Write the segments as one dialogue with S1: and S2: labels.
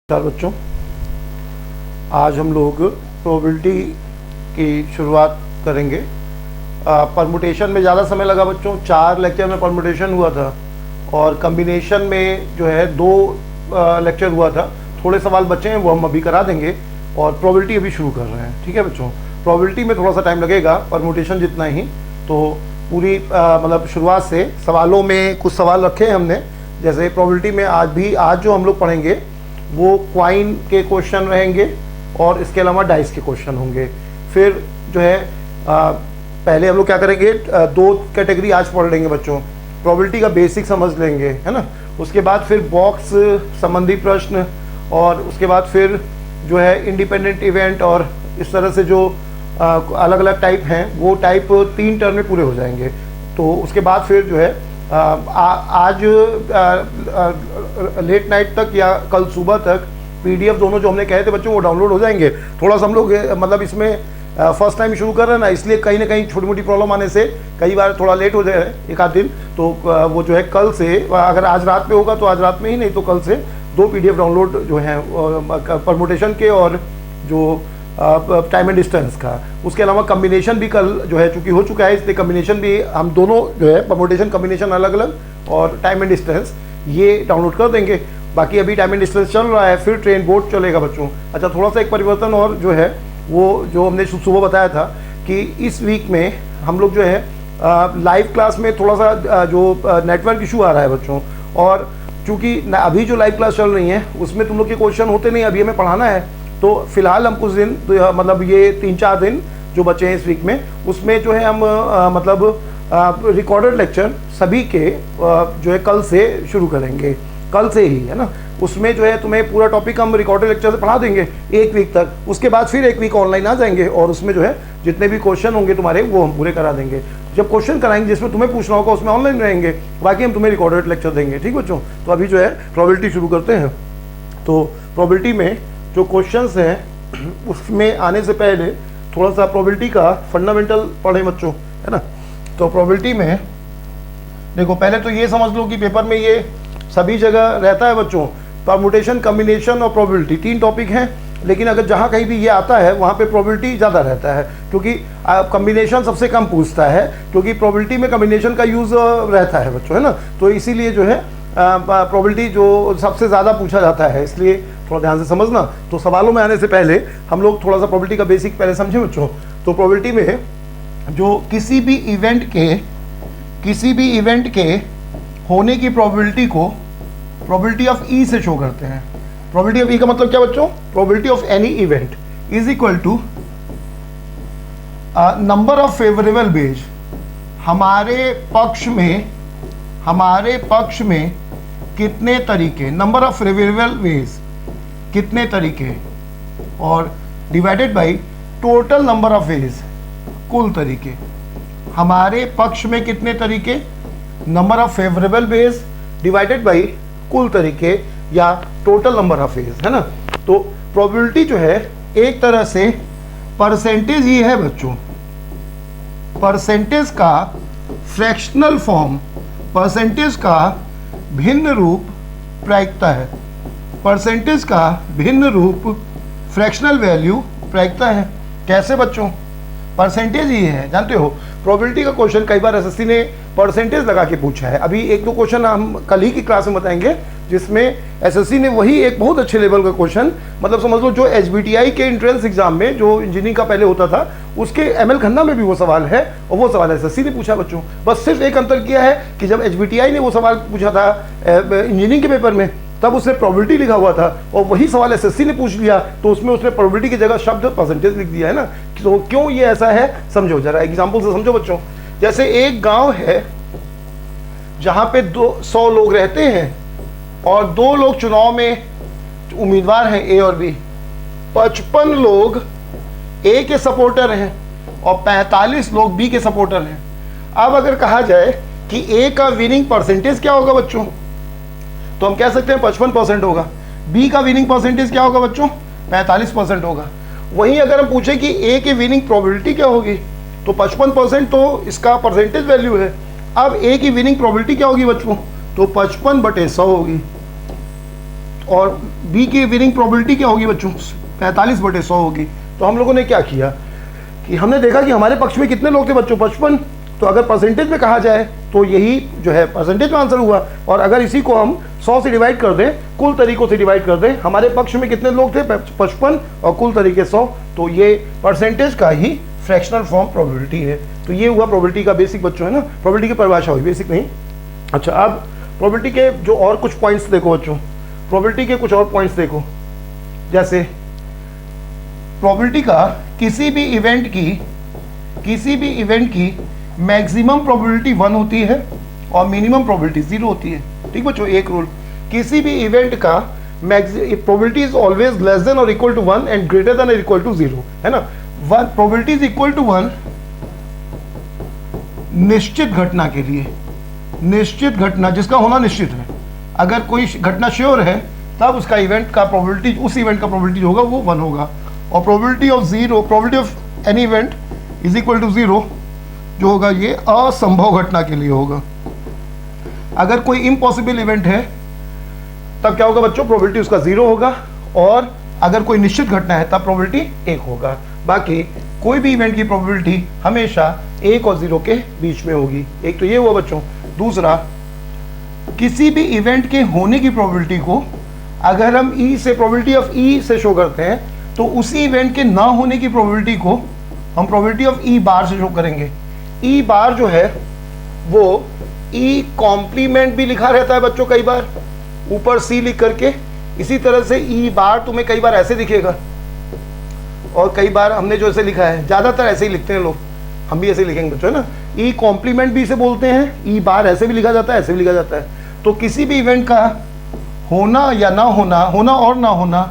S1: नमस्कार बच्चों, आज हम लोग प्रोबेबिलिटी की शुरुआत करेंगे। परमुटेशन में ज़्यादा समय लगा बच्चों, 4 लेक्चर में परमुटेशन हुआ था और कम्बिनेशन में जो है 2 लेक्चर हुआ था। थोड़े सवाल बचे हैं, वो हम अभी करा देंगे और प्रोबेबिलिटी अभी शुरू कर रहे हैं। ठीक है बच्चों, प्रोबेबिलिटी में थोड़ा सा टाइम लगेगा, परमुटेशन जितना ही। तो पूरी मतलब शुरुआत से सवालों में कुछ सवाल रखे हैं हमने, जैसे प्रोबेबिलिटी में आज जो हम लोग पढ़ेंगे वो क्वाइन के क्वेश्चन रहेंगे और इसके अलावा डाइस के क्वेश्चन होंगे। फिर जो है पहले हम लोग क्या करेंगे, 2 कैटेगरी आज पढ़ लेंगे बच्चों, प्रोबेबिलिटी का बेसिक समझ लेंगे, है ना। उसके बाद फिर बॉक्स संबंधी प्रश्न और उसके बाद फिर जो है इंडिपेंडेंट इवेंट और इस तरह से जो अलग अलग टाइप हैं वो टाइप 3 टर्म में पूरे हो जाएंगे। तो उसके बाद फिर जो है आज लेट नाइट तक या कल सुबह तक पीडीएफ दोनों जो हमने कहे थे बच्चों वो डाउनलोड हो जाएंगे। थोड़ा सा हम लोग मतलब इसमें फर्स्ट टाइम शुरू कर रहे हैं ना, इसलिए कहीं ना कहीं छोटी मोटी प्रॉब्लम आने से कई बार थोड़ा लेट हो जाए एक आध दिन। तो वो जो है कल से, अगर आज रात में होगा तो आज रात में ही, नहीं तो कल से 2 पीडीएफ डाउनलोड जो हैं परमुटेशन के और जो टाइम एंड डिस्टेंस का। उसके अलावा कम्बिनेशन भी कल जो है चूंकि हो चुका है, इसलिए कम्बिनेशन भी हम दोनों जो है परमुटेशन कम्बिनेशन अलग अलग और टाइम एंड डिस्टेंस ये डाउनलोड कर देंगे। बाकी अभी टाइम एंड डिस्टेंस चल रहा है, फिर ट्रेन बोर्ड चलेगा बच्चों। अच्छा, थोड़ा सा एक परिवर्तन और जो है वो जो हमने सुबह बताया था कि इस वीक में हम लोग जो है लाइव क्लास में थोड़ा सा जो नेटवर्क इशू आ रहा है बच्चों, और चूँकि अभी जो लाइव क्लास चल रही है उसमें तुम लोग के क्वेश्चन होते नहीं, अभी हमें पढ़ाना है। तो फिलहाल हम कुछ दिन मतलब ये 3-4 दिन जो बचे हैं इस वीक में, उसमें जो है हम मतलब रिकॉर्डेड लेक्चर सभी के जो है कल से शुरू करेंगे, कल से ही, है ना। उसमें जो है तुम्हें पूरा टॉपिक हम रिकॉर्डेड लेक्चर से पढ़ा देंगे 1 वीक तक। उसके बाद फिर 1 वीक ऑनलाइन आ जाएंगे और उसमें जो है जितने भी क्वेश्चन होंगे तुम्हारे वो हम पूरे करा देंगे। जब क्वेश्चन कराएंगे जिसमें तुम्हें पूछना होगा उसमें ऑनलाइन रहेंगे, बाकी हम तुम्हें रिकॉर्डेड लेक्चर देंगे। ठीक बच्चों, तो अभी जो है प्रोबेबिलिटी शुरू करते हैं। तो प्रोबेबिलिटी में जो क्वेश्चंस हैं उसमें आने से पहले थोड़ा सा प्रोबेबिलिटी का फंडामेंटल पढ़ें बच्चों, है ना। तो प्रोबेबिलिटी में देखो, पहले तो ये समझ लो कि पेपर में ये सभी जगह रहता है बच्चों, परमुटेशन, कम्बिनेशन और प्रोबेबिलिटी 3 टॉपिक हैं। लेकिन अगर जहाँ कहीं भी ये आता है वहाँ पे प्रोबेबिलिटी ज़्यादा रहता है, क्योंकि कम्बिनेशन सबसे कम पूछता है, क्योंकि प्रोबेबिलिटी में कम्बिनेशन का यूज़ रहता है बच्चों, है ना। तो इसीलिए जो है प्रोबेबिलिटी जो सबसे ज़्यादा पूछा जाता है, इसलिए थोड़ा ध्यान से समझना। तो सवालों में आने से पहले हम लोग थोड़ा सा प्रोबेबिलिटी का बेसिक पहले समझें बच्चों। तो प्रोबेबिलिटी में जो किसी भी इवेंट के होने की प्रोबेबिलिटी को प्रोबेबिलिटी ऑफ ई से शो करते हैं। प्रोबेबिलिटी ऑफ ई का मतलब क्या बच्चों, probability of any event is equal to number of favourable ways. हमारे पक्ष में कितने तरीके, नंबर ऑफ फेवरेबल वेज कितने तरीके, और divided by total number of ways, कुल तरीके। हमारे पक्ष में कितने तरीके, number of favourable ways divided by कुल तरीके या टोटल नंबर ऑफ वेज, है ना। तो प्रोबेबिलिटी जो है एक तरह से परसेंटेज ही है बच्चों, परसेंटेज का फ्रैक्शनल फॉर्म, परसेंटेज का भिन्न रूप प्रायिकता है, परसेंटेज का भिन्न रूप फ्रैक्शनल वैल्यू प्रायिकता है। कैसे बच्चों, परसेंटेज ही है, जानते हो प्रोबेबिलिटी का क्वेश्चन कई बार एसएससी ने परसेंटेज लगा के पूछा है। अभी 1-2 क्वेश्चन हम कल ही की क्लास में बताएंगे जिसमें एसएससी ने वही एक बहुत अच्छे लेवल का क्वेश्चन, मतलब समझ लो जो एचबीटीआई के एंट्रेंस एग्जाम में जो इंजीनियरिंग का पहले होता था उसके एमएल खन्ना में भी वो सवाल है और वो सवाल एसएससी ने पूछा बच्चों। बस सिर्फ एक अंतर किया है कि जब एचबीटीआई ने वो सवाल पूछा था इंजीनियरिंग के पेपर में तब उसने प्रोबेबिलिटी लिखा हुआ था और वही सवाल एसएससी ने पूछ लिया तो उसमें उसने प्रोबेबिलिटी की जगह शब्द परसेंटेज लिख दिया, है ना। तो क्यों ये ऐसा है समझो जरा, एग्जाम्पल से समझो बच्चों। जैसे एक गांव है जहां पे 100 लोग रहते हैं और 2 लोग चुनाव में उम्मीदवार हैं, ए और बी। 55 लोग ए के सपोर्टर हैं और 45 लोग बी के सपोर्टर हैं। अब अगर कहा जाए कि ए का विनिंग परसेंटेज क्या होगा बच्चों, तो हम कह सकते हैं 55% होगा। बी का विनिंग परसेंटेज क्या होगा बच्चों, 45% होगा। वहीं अगर हम पूछे कि ए के विनिंग प्रोबेबिलिटी क्या होगी, तो 55% तो इसका परसेंटेज वैल्यू है। अब ए की विनिंग प्रोबेबिलिटी क्या होगी बच्चों, तो 55/100 होगी। और बी की विनिंग प्रोबेबिलिटी क्या होगी बच्चों, 45/100 होगी। तो हम लोगों ने क्या किया कि हमने देखा कि हमारे पक्ष में कितने लोग थे बच्चों, 55। तो अगर परसेंटेज में कहा जाए तो यही जो है परसेंटेज में आंसर हुआ, और अगर इसी को हम 100 से डिवाइड कर दें, कुल तरीकों से डिवाइड कर दें, हमारे पक्ष में कितने लोग थे 55 और कुल तरीके 100, तो ये परसेंटेज का ही फ्रैक्शनल फॉर्म प्रोबेबिलिटी है। तो ये हुआ प्रोबेबिलिटी का बेसिक बच्चों, है ना, प्रोबेबिलिटी की परिभाषा हुई, बेसिक नहीं। अच्छा, अब प्रोबेबिलिटी के जो और कुछ पॉइंट्स देखो बच्चों, प्रोबेबिलिटी के कुछ और पॉइंट्स देखो, जैसे प्रोबेबिलिटी का किसी भी इवेंट की मैक्सिमम प्रोबेबिलिटी 1 होती है और मिनिमम प्रोबेबिलिटी 0 होती है। ठीक बच्चों, एक रूल, किसी भी इवेंट का probability is always less than और equal to 1 and greater than और इक्वल टू 0, है ना। प्रोबेबिलिटी इज इक्वल टू 1 निश्चित घटना के लिए, निश्चित घटना जिसका होना निश्चित है, अगर कोई घटना श्योर है तब उसका इवेंट का प्रोबेबिलिटी, उस इवेंट का प्रोबेबिलिटी होगा वो 1 होगा। और probability of any event is equal to 0 जो होगा ये असंभव घटना के लिए होगा। अगर कोई इम्पॉसिबल इवेंट है तब क्या होगा बच्चों, प्रोबेबिलिटी उसका 0 होगा, और अगर कोई निश्चित घटना है तब प्रोबेबिलिटी 1 होगा। बाकी कोई भी इवेंट की प्रोबेबिलिटी हमेशा 1 और 0 के बीच में होगी। एक तो ये हुआ बच्चों। दूसरा, किसी भी इवेंट के होने की प्रोबेबिलिटी को अगर हम ई से, प्रोबेबिलिटी ऑफ ई से शो करते हैं, तो उसी इवेंट के ना होने की प्रोबेबिलिटी को हम प्रोबेबिलिटी ऑफ ई बार से शो करेंगे। ई बार जो है वो ई कॉम्प्लीमेंट भी लिखा रहता है बच्चों कई बार, ऊपर सी लिख करके। इसी तरह से ई बार तुम्हें कई बार ऐसे दिखेगा, और कई बार हमने जो ऐसे लिखा है, ज़्यादातर ऐसे ही लिखते हैं लोग, हम भी ऐसे लिखेंगे बच्चों, है ना। ई कॉम्प्लीमेंट भी इसे बोलते हैं, ई बार ऐसे भी लिखा जाता है, ऐसे भी लिखा जाता है। तो किसी भी इवेंट का होना या ना होना, होना और ना होना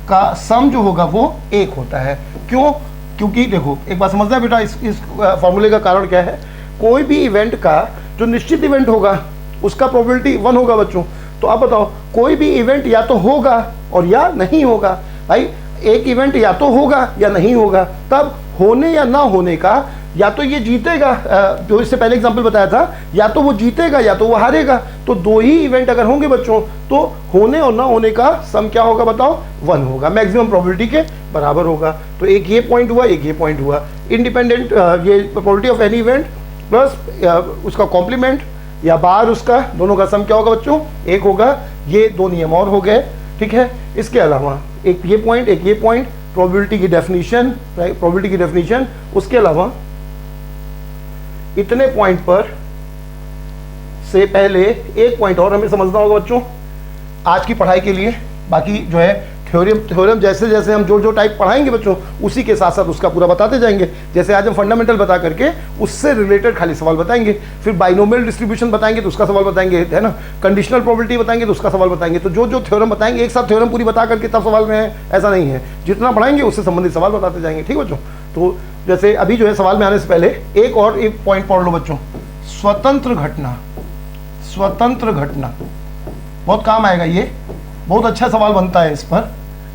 S1: का सम जो होगा वो 1 होता है। क्यों? क्योंकि देखो, एक बात समझना बेटा, इस फॉर्मूले का कारण क्या है। कोई भी इवेंट का जो निश्चित इवेंट होगा उसका प्रोबेबिलिटी 1 होगा बच्चों। तो अब बताओ, कोई भी इवेंट या तो होगा और या नहीं होगा। भाई, एक इवेंट या तो होगा या नहीं होगा, तब होने या ना होने का या तो ये जीतेगा, जो इससे पहले एग्जांपल बताया था, या तो वो जीतेगा या तो वो हारेगा। तो 2 ही इवेंट अगर होंगे बच्चों, तो होने और ना होने का सम क्या होगा बताओ, 1 होगा, मैक्सिमम प्रोबेबिलिटी के बराबर होगा। तो एक ये पॉइंट हुआ, एक ये पॉइंट हुआ। इंडिपेंडेंट ये probability of any event plus उसका कॉम्प्लीमेंट या बार उसका, दोनों का सम क्या होगा बच्चों, 1 होगा। ये 2 नियम और हो गए, ठीक है। इसके अलावा एक ये पॉइंट, एक ये पॉइंट, प्रोबेबिलिटी की डेफिनेशन, प्रोबेबिलिटी की डेफिनेशन। उसके अलावा इतने पॉइंट पर से पहले एक पॉइंट और हमें समझना होगा बच्चों आज की पढ़ाई के लिए। बाकी जो है थ्योरम जैसे जैसे हम जो टाइप पढ़ाएंगे बच्चों, उसी के साथ साथ उसका पूरा बताते जाएंगे। जैसे आज हम फंडामेंटल बता करके उससे रिलेटेड खाली सवाल बताएंगे, फिर बाइनोमियल डिस्ट्रीब्यूशन बताएंगे तो उसका सवाल बताएंगे, है ना। कंडीशनल प्रोबेबिलिटी बताएंगे तो उसका सवाल बताएंगे। तो जो थ्योरम बताएंगे एक साथ थ्योरम पूरी बता करके तब सवाल में है, ऐसा नहीं है। जितना पढ़ाएंगे उससे संबंधित सवाल बताते जाएंगे, ठीक बच्चों। तो जैसे अभी जो है सवाल में आने से पहले एक पॉइंट पढ़ लो बच्चों, स्वतंत्र घटना। स्वतंत्र घटना बहुत काम आएगा, ये बहुत अच्छा सवाल बनता है। इस पर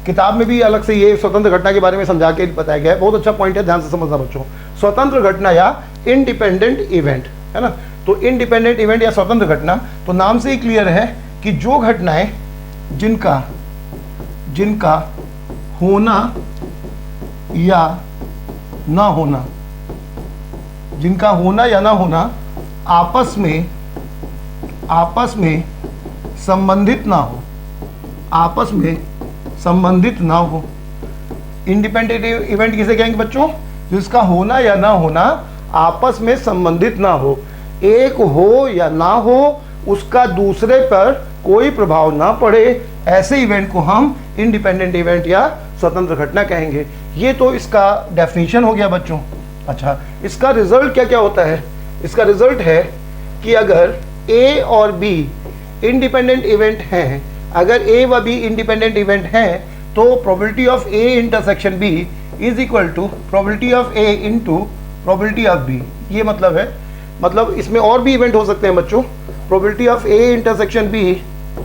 S1: किताब में भी अलग से ये स्वतंत्र घटना के बारे में समझा के बताया गया है, बहुत अच्छा पॉइंट है, ध्यान से समझना बच्चों। स्वतंत्र घटना या इंडिपेंडेंट इवेंट, है ना। तो इंडिपेंडेंट इवेंट या स्वतंत्र घटना, तो नाम से ही क्लियर है कि जो घटनाएं जिनका होना या ना होना, जिनका होना या ना होना आपस में संबंधित ना हो, आपस में संबंधित ना हो। इंडिपेंडेंट इवेंट किसे कहेंगे बच्चों, जिसका होना या ना होना आपस में संबंधित ना हो, एक हो या ना हो उसका दूसरे पर कोई प्रभाव ना पड़े, ऐसे इवेंट को हम इंडिपेंडेंट इवेंट या स्वतंत्र घटना कहेंगे। ये तो इसका डेफिनेशन हो गया बच्चों। अच्छा, इसका रिजल्ट क्या क्या होता है। इसका रिजल्ट है कि अगर ए और बी इंडिपेंडेंट इवेंट हैं, अगर ए व बी इंडिपेंडेंट इवेंट हैं, तो probability of A intersection B is equal to probability of A into probability of B. ये मतलब है, मतलब इसमें और भी इवेंट हो सकते हैं बच्चों। Probability of A intersection B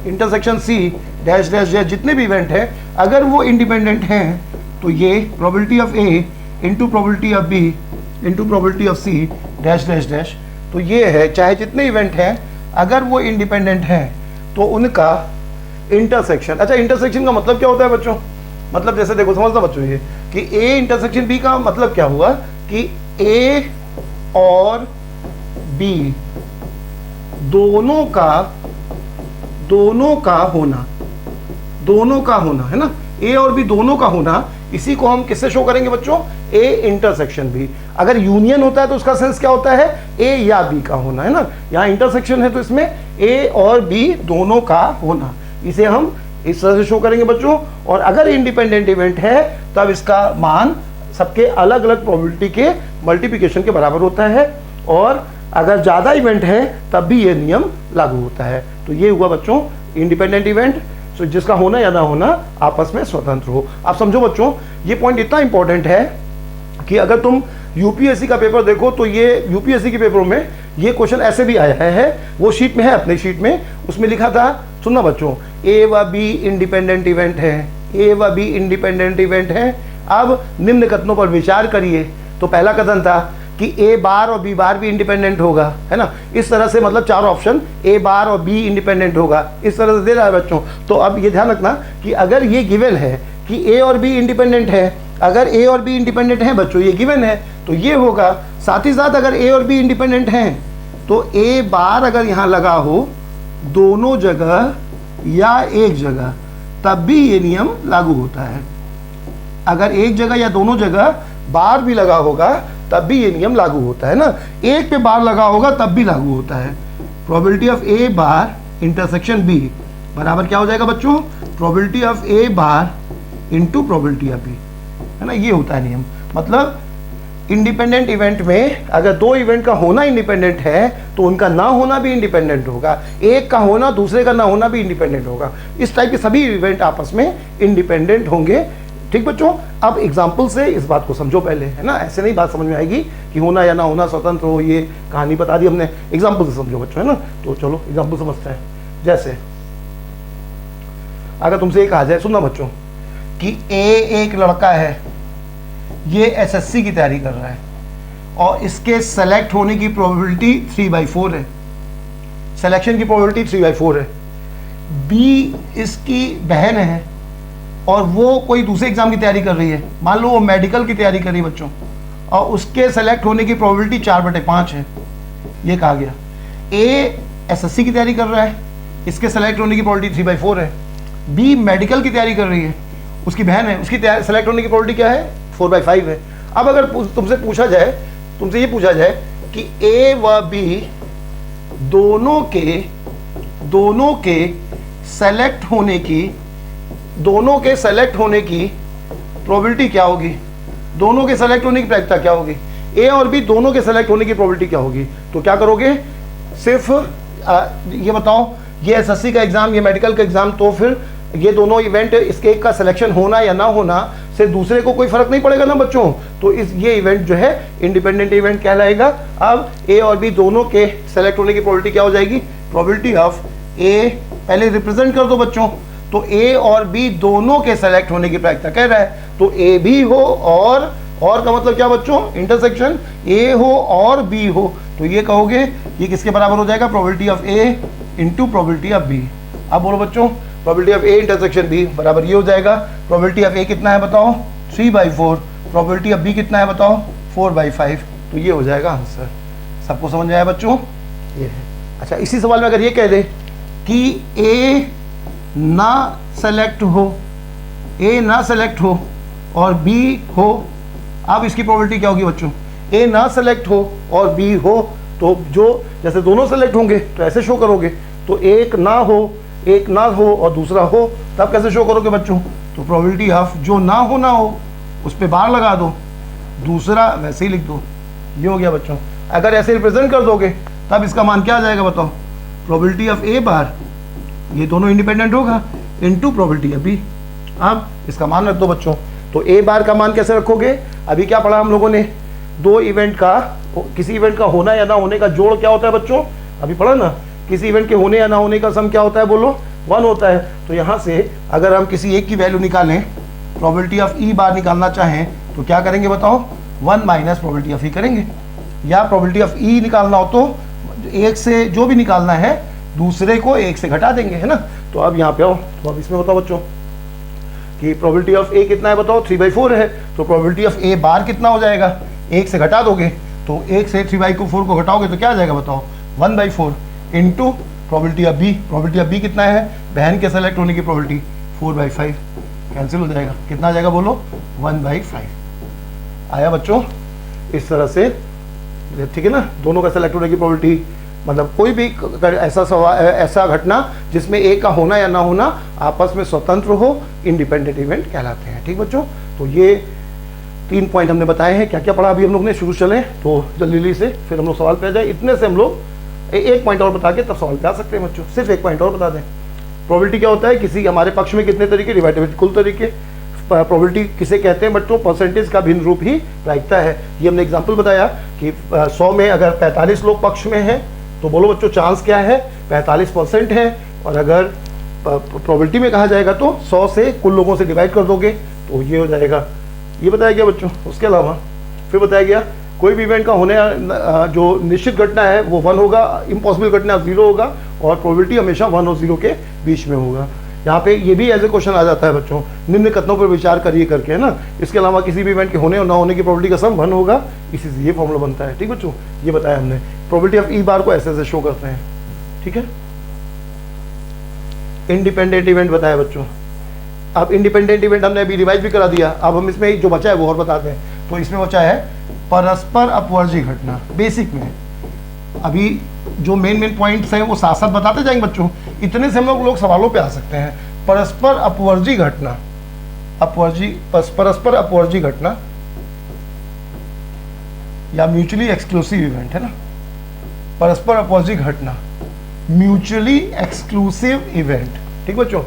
S1: intersection C dash dash dash, जितने भी इवेंट हैं अगर वो इंडिपेंडेंट हैं तो ये probability of A into probability of B into probability of C dash dash dash. तो ये है, चाहे जितने इवेंट हैं अगर वो इंडिपेंडेंट हैं तो उनका इंटरसेक्शन। अच्छा, इंटरसेक्शन का मतलब क्या होता है बच्चों? मतलब जैसे देखो, समझना बच्चों ये कि ए इंटरसेक्शन बी का मतलब क्या हुआ कि ए और बी दोनों का होना है ना, ए और बी दोनों का होना, इसी को हम किससे शो करेंगे बच्चों? A intersection B. अगर यूनियन होता है तो उसका सेंस क्या होता है? ए या बी का होना, है ना। यहाँ इंटरसेक्शन है तो इसमें ए और बी दोनों का होना, इसे हम इस तरह से शो करेंगे बच्चों। और अगर इंडिपेंडेंट इवेंट है तब इसका मान सबके अलग अलग प्रोबेबिलिटी के मल्टीप्लिकेशन के बराबर होता है, और अगर ज़्यादा इवेंट है तब भी ये नियम लागू होता है। तो ये हुआ बच्चों इंडिपेंडेंट इवेंट, तो जिसका होना या ना होना आपस में स्वतंत्र हो। आप समझो बच्चों, ये पॉइंट इतना इंपॉर्टेंट है कि अगर तुम यूपीएससी का पेपर देखो तो ये यूपीएससी के पेपरों में ये क्वेश्चन ऐसे भी आया है, वो शीट में है, अपने शीट में, उसमें लिखा था, सुनना बच्चों, ए व बी इंडिपेंडेंट इवेंट है, ए व बी इंडिपेंडेंट इवेंट है। अब निम्न कथनों पर विचार करिए। तो पहला कथन था कि ए बार और बी बार भी इंडिपेंडेंट होगा, है ना। इस तरह से मतलब चार ऑप्शन, ए बार और बी इंडिपेंडेंट होगा, इस तरह से दे रहा है बच्चों। तो अब ये ध्यान रखना कि अगर ये गिवन है कि ए और बी इंडिपेंडेंट है, अगर ए और बी इंडिपेंडेंट है बच्चों, ये गिवन है तो ये होगा। साथ ही साथ अगर ए और बी इंडिपेंडेंट हैं तो ए बार अगर यहाँ लगा हो दोनों जगह या एक जगह, तब भी ये नियम लागू होता है। अगर एक जगह या दोनों जगह बार भी लगा होगा तब भी ये नियम लागू होता है ना। एक पे बार लगा होगा तब भी लागू होता है। Probability of A bar intersection B बराबर क्या हो जाएगा बच्चों? Probability of A bar into probability of B, है ना। ये होता है नियम। मतलब इंडिपेंडेंट इवेंट में अगर दो इवेंट का होना इंडिपेंडेंट है तो उनका ना होना भी इंडिपेंडेंट होगा, एक का होना दूसरे का ना होना भी इंडिपेंडेंट होगा। इस टाइप के सभी इवेंट आपस में इंडिपेंडेंट होंगे। ठीक बच्चों, अब एग्जाम्पल से इस बात को समझो पहले, है ना। ऐसे नहीं बात समझ में आएगी कि होना या ना होना स्वतंत्र हो, ये कहानी बता दी हमने। एग्जाम्पल से समझो बच्चों, है ना। तो चलो एग्जाम्पल समझते हैं। जैसे अगर तुमसे ये कहा जाए, सुनना बच्चों, कि ए एक लड़का है, ये एसएससी की तैयारी कर रहा है और इसके सेलेक्ट होने की प्रोबेबिलिटी 3/4 है, सिलेक्शन की प्रोबेबिलिटी 3/4 है। बी इसकी बहन है और वो कोई दूसरे एग्जाम की तैयारी कर रही है, मान लो वो मेडिकल की तैयारी कर रही है बच्चों, और उसके सेलेक्ट होने की प्रोबेबिलिटी 4/5 है। ये कहा गया ए एसएससी की तैयारी कर रहा है, इसके सेलेक्ट होने की प्रोबेबिलिटी 3/4 है। बी मेडिकल की तैयारी कर रही है, उसकी बहन है, उसकी सेलेक्ट होने की प्रोबेबिलिटी क्या है? 4/5 है। अब अगर तुमसे ये पूछा जाए कि ए व बी दोनों के सेलेक्ट होने की प्रोबेबिलिटी क्या होगी? दोनों के सेलेक्ट होने की प्रायिकता क्या होगी? ए और बी दोनों के सेलेक्ट होने की प्रोबेबिलिटी क्या होगी? तो क्या करोगे? सिर्फ ये बताओ, ये एसएससी का एग्जाम, ये मेडिकल का एग्जाम, तो फिर ये दोनों इवेंट, इसके एक का सिलेक्शन होना या ना होना से दूसरे को कोई फर्क नहीं पड़ेगा ना बच्चों। तो ये इवेंट जो है इंडिपेंडेंट इवेंट कहलाएगा। अब ए और बी दोनों के सेलेक्ट होने की प्रोबेबिलिटी क्या हो जाएगी? प्रोबेबिलिटी ऑफ ए, पहले रिप्रेजेंट कर दो बच्चों, तो ए और बी दोनों के सेलेक्ट होने की प्रायिकता कह रहा है, तो ए भी हो और का मतलब क्या बच्चों? इंटरसेक्शन, ए हो और बी हो, तो ये कहोगे ये किसके बराबर हो जाएगा? Probability of A into probability of B. अब बोलो बच्चों, probability of A intersection B बराबर ये हो जाएगा, प्रोबेबिलिटी ऑफ ए कितना है बताओ? 3/4, प्रोबेबिलिटी ऑफ बी कितना है बताओ? 4/5। तो ये हो जाएगा आंसर। सबको समझ में आया बच्चों? ये है। अच्छा, इसी सवाल में अगर ये कह दे कि ए ना सेलेक्ट हो और बी हो, अब इसकी प्रोबेबिलिटी क्या होगी बच्चों? ए ना सेलेक्ट हो और बी हो, तो जो जैसे दोनों सेलेक्ट होंगे तो ऐसे शो करोगे, तो एक ना हो और दूसरा हो, तब कैसे शो करोगे बच्चों? तो प्रोबेबिलिटी ऑफ जो ना हो उस पर बार लगा दो, दूसरा वैसे ही लिख दो। ये हो गया बच्चों। अगर ऐसे रिप्रेजेंट कर दोगे तब इसका मान क्या आ जाएगा बताओ? प्रोबेबिलिटी ऑफ ए बार, ये दोनों इंडिपेंडेंट होगा, इनटू प्रोबेबिलिटी ऑफ बी। अब इसका मान रख दो बच्चों। तो ए बार का मान कैसे रखोगे? अभी क्या पढ़ा हम लोगों ने? दो इवेंट का, किसी इवेंट का होना या ना होने का जोड़ क्या होता है बच्चों? अभी पढ़ा ना, किसी इवेंट के होने या ना होने का सम क्या होता है? बोलो, 1 होता है। तो यहाँ से अगर हम किसी एक की वैल्यू निकालें, प्रोबेबिलिटी ऑफ ई बार निकालना चाहें तो क्या करेंगे बताओ? 1 माइनस प्रोबेबिलिटी ऑफ ई करेंगे। या प्रोबेबिलिटी ऑफ ई निकालना हो तो एक से जो भी निकालना है दूसरे को एक से घटा देंगे, है ना। तो अब यहाँ पे आओ, तो अब इसमें बताओ बच्चों कि प्रोबेबिलिटी ऑफ ए कितना है बताओ, 3/4 है। तो प्रोबेबिलिटी ऑफ ए बार कितना हो जाएगा, एक से घटा दोगे तो एक से 3/4 को घटाओगे तो क्या आ जाएगा बताओ, 1/4 into probability of B. Probability of B कितना है, बहन के सेलेक्ट होने की प्रोबेबिलिटी 4/5 कैंसिल हो जाएगा, कितना आ जाएगा बोलो, 1/5 आया बच्चों। इस तरह से ठीक है ना, दोनों का सेलेक्ट होने की प्रोबेबिलिटी, मतलब कोई भी ऐसा सवाल, ऐसा घटना जिसमें ए का होना या ना होना आपस में स्वतंत्र हो, इंडिपेंडेंट इवेंट कहलाते हैं। ठीक बच्चों, तो ये 3 पॉइंट हमने बताए हैं। क्या क्या पढ़ा अभी हम लोग ने, शुरू चलें तो जल्दी से फिर हम लोग सवाल पे आ जाए। इतने से हम लोग एक पॉइंट और बता के तब सवाल पे आ सकते हैं बच्चों, सिर्फ एक पॉइंट और बता दें। प्रोबेबिलिटी क्या होता है, किसी हमारे पक्ष में कितने तरीके, डिवाइडेबिलिटी कुल तरीके। प्रोबेबिलिटी किसे कहते हैं बच्चों, परसेंटेज का भिन्न रूप ही प्रायिकता है। ये हमने एग्जांपल बताया कि 100 में अगर 45 लोग पक्ष में हैं तो बोलो बच्चों चांस क्या है, 45% है। और अगर प्रोबेबिलिटी में कहा जाएगा तो 100 से कुल लोगों से डिवाइड कर दोगे तो ये हो जाएगा। ये बताया गया बच्चों। उसके अलावा फिर बताया गया कोई भी इवेंट का होने जो निश्चित घटना है वो 1 होगा, इम्पॉसिबल घटना 0 होगा, और प्रोबेबिलिटी हमेशा 1 और 0 के बीच में होगा। यहाँ पे ये भी एज ए क्वेश्चन आ जाता है बच्चों, निम्न कथनों पर विचार करिए करके, है ना। इसके अलावा किसी भी इवेंट के होने और ना होने की प्रोबेबिलिटी का सम 1 होगा, इसी से ये फॉर्मूला बनता है। ठीक बच्चों, ये बताया हमने। प्रोबेबिलिटी ऑफ ई बार को ऐसे ऐसे शो करते हैं। ठीक है, इंडिपेंडेंट इवेंट बताया बच्चों। अब इंडिपेंडेंट इवेंट हमने अभी रिवाइज भी करा दिया, अब हम इसमें जो बचा है वो और बताते हैं। तो इसमें बचा है परस्पर अपवर्जी घटना। बेसिक में अभी जो मेन पॉइंट्स हैं वो साथ साथ बताते जाएंगे बच्चों, इतने से हम लोग सवालों पे आ सकते हैं। परस्पर अपवर्जी घटना, परस्पर अपवर्जी घटना या म्यूचुअली एक्सक्लूसिव इवेंट, है ना। परस्पर अपवर्जी घटना, म्यूचुअली एक्सक्लूसिव इवेंट। ठीक बच्चों,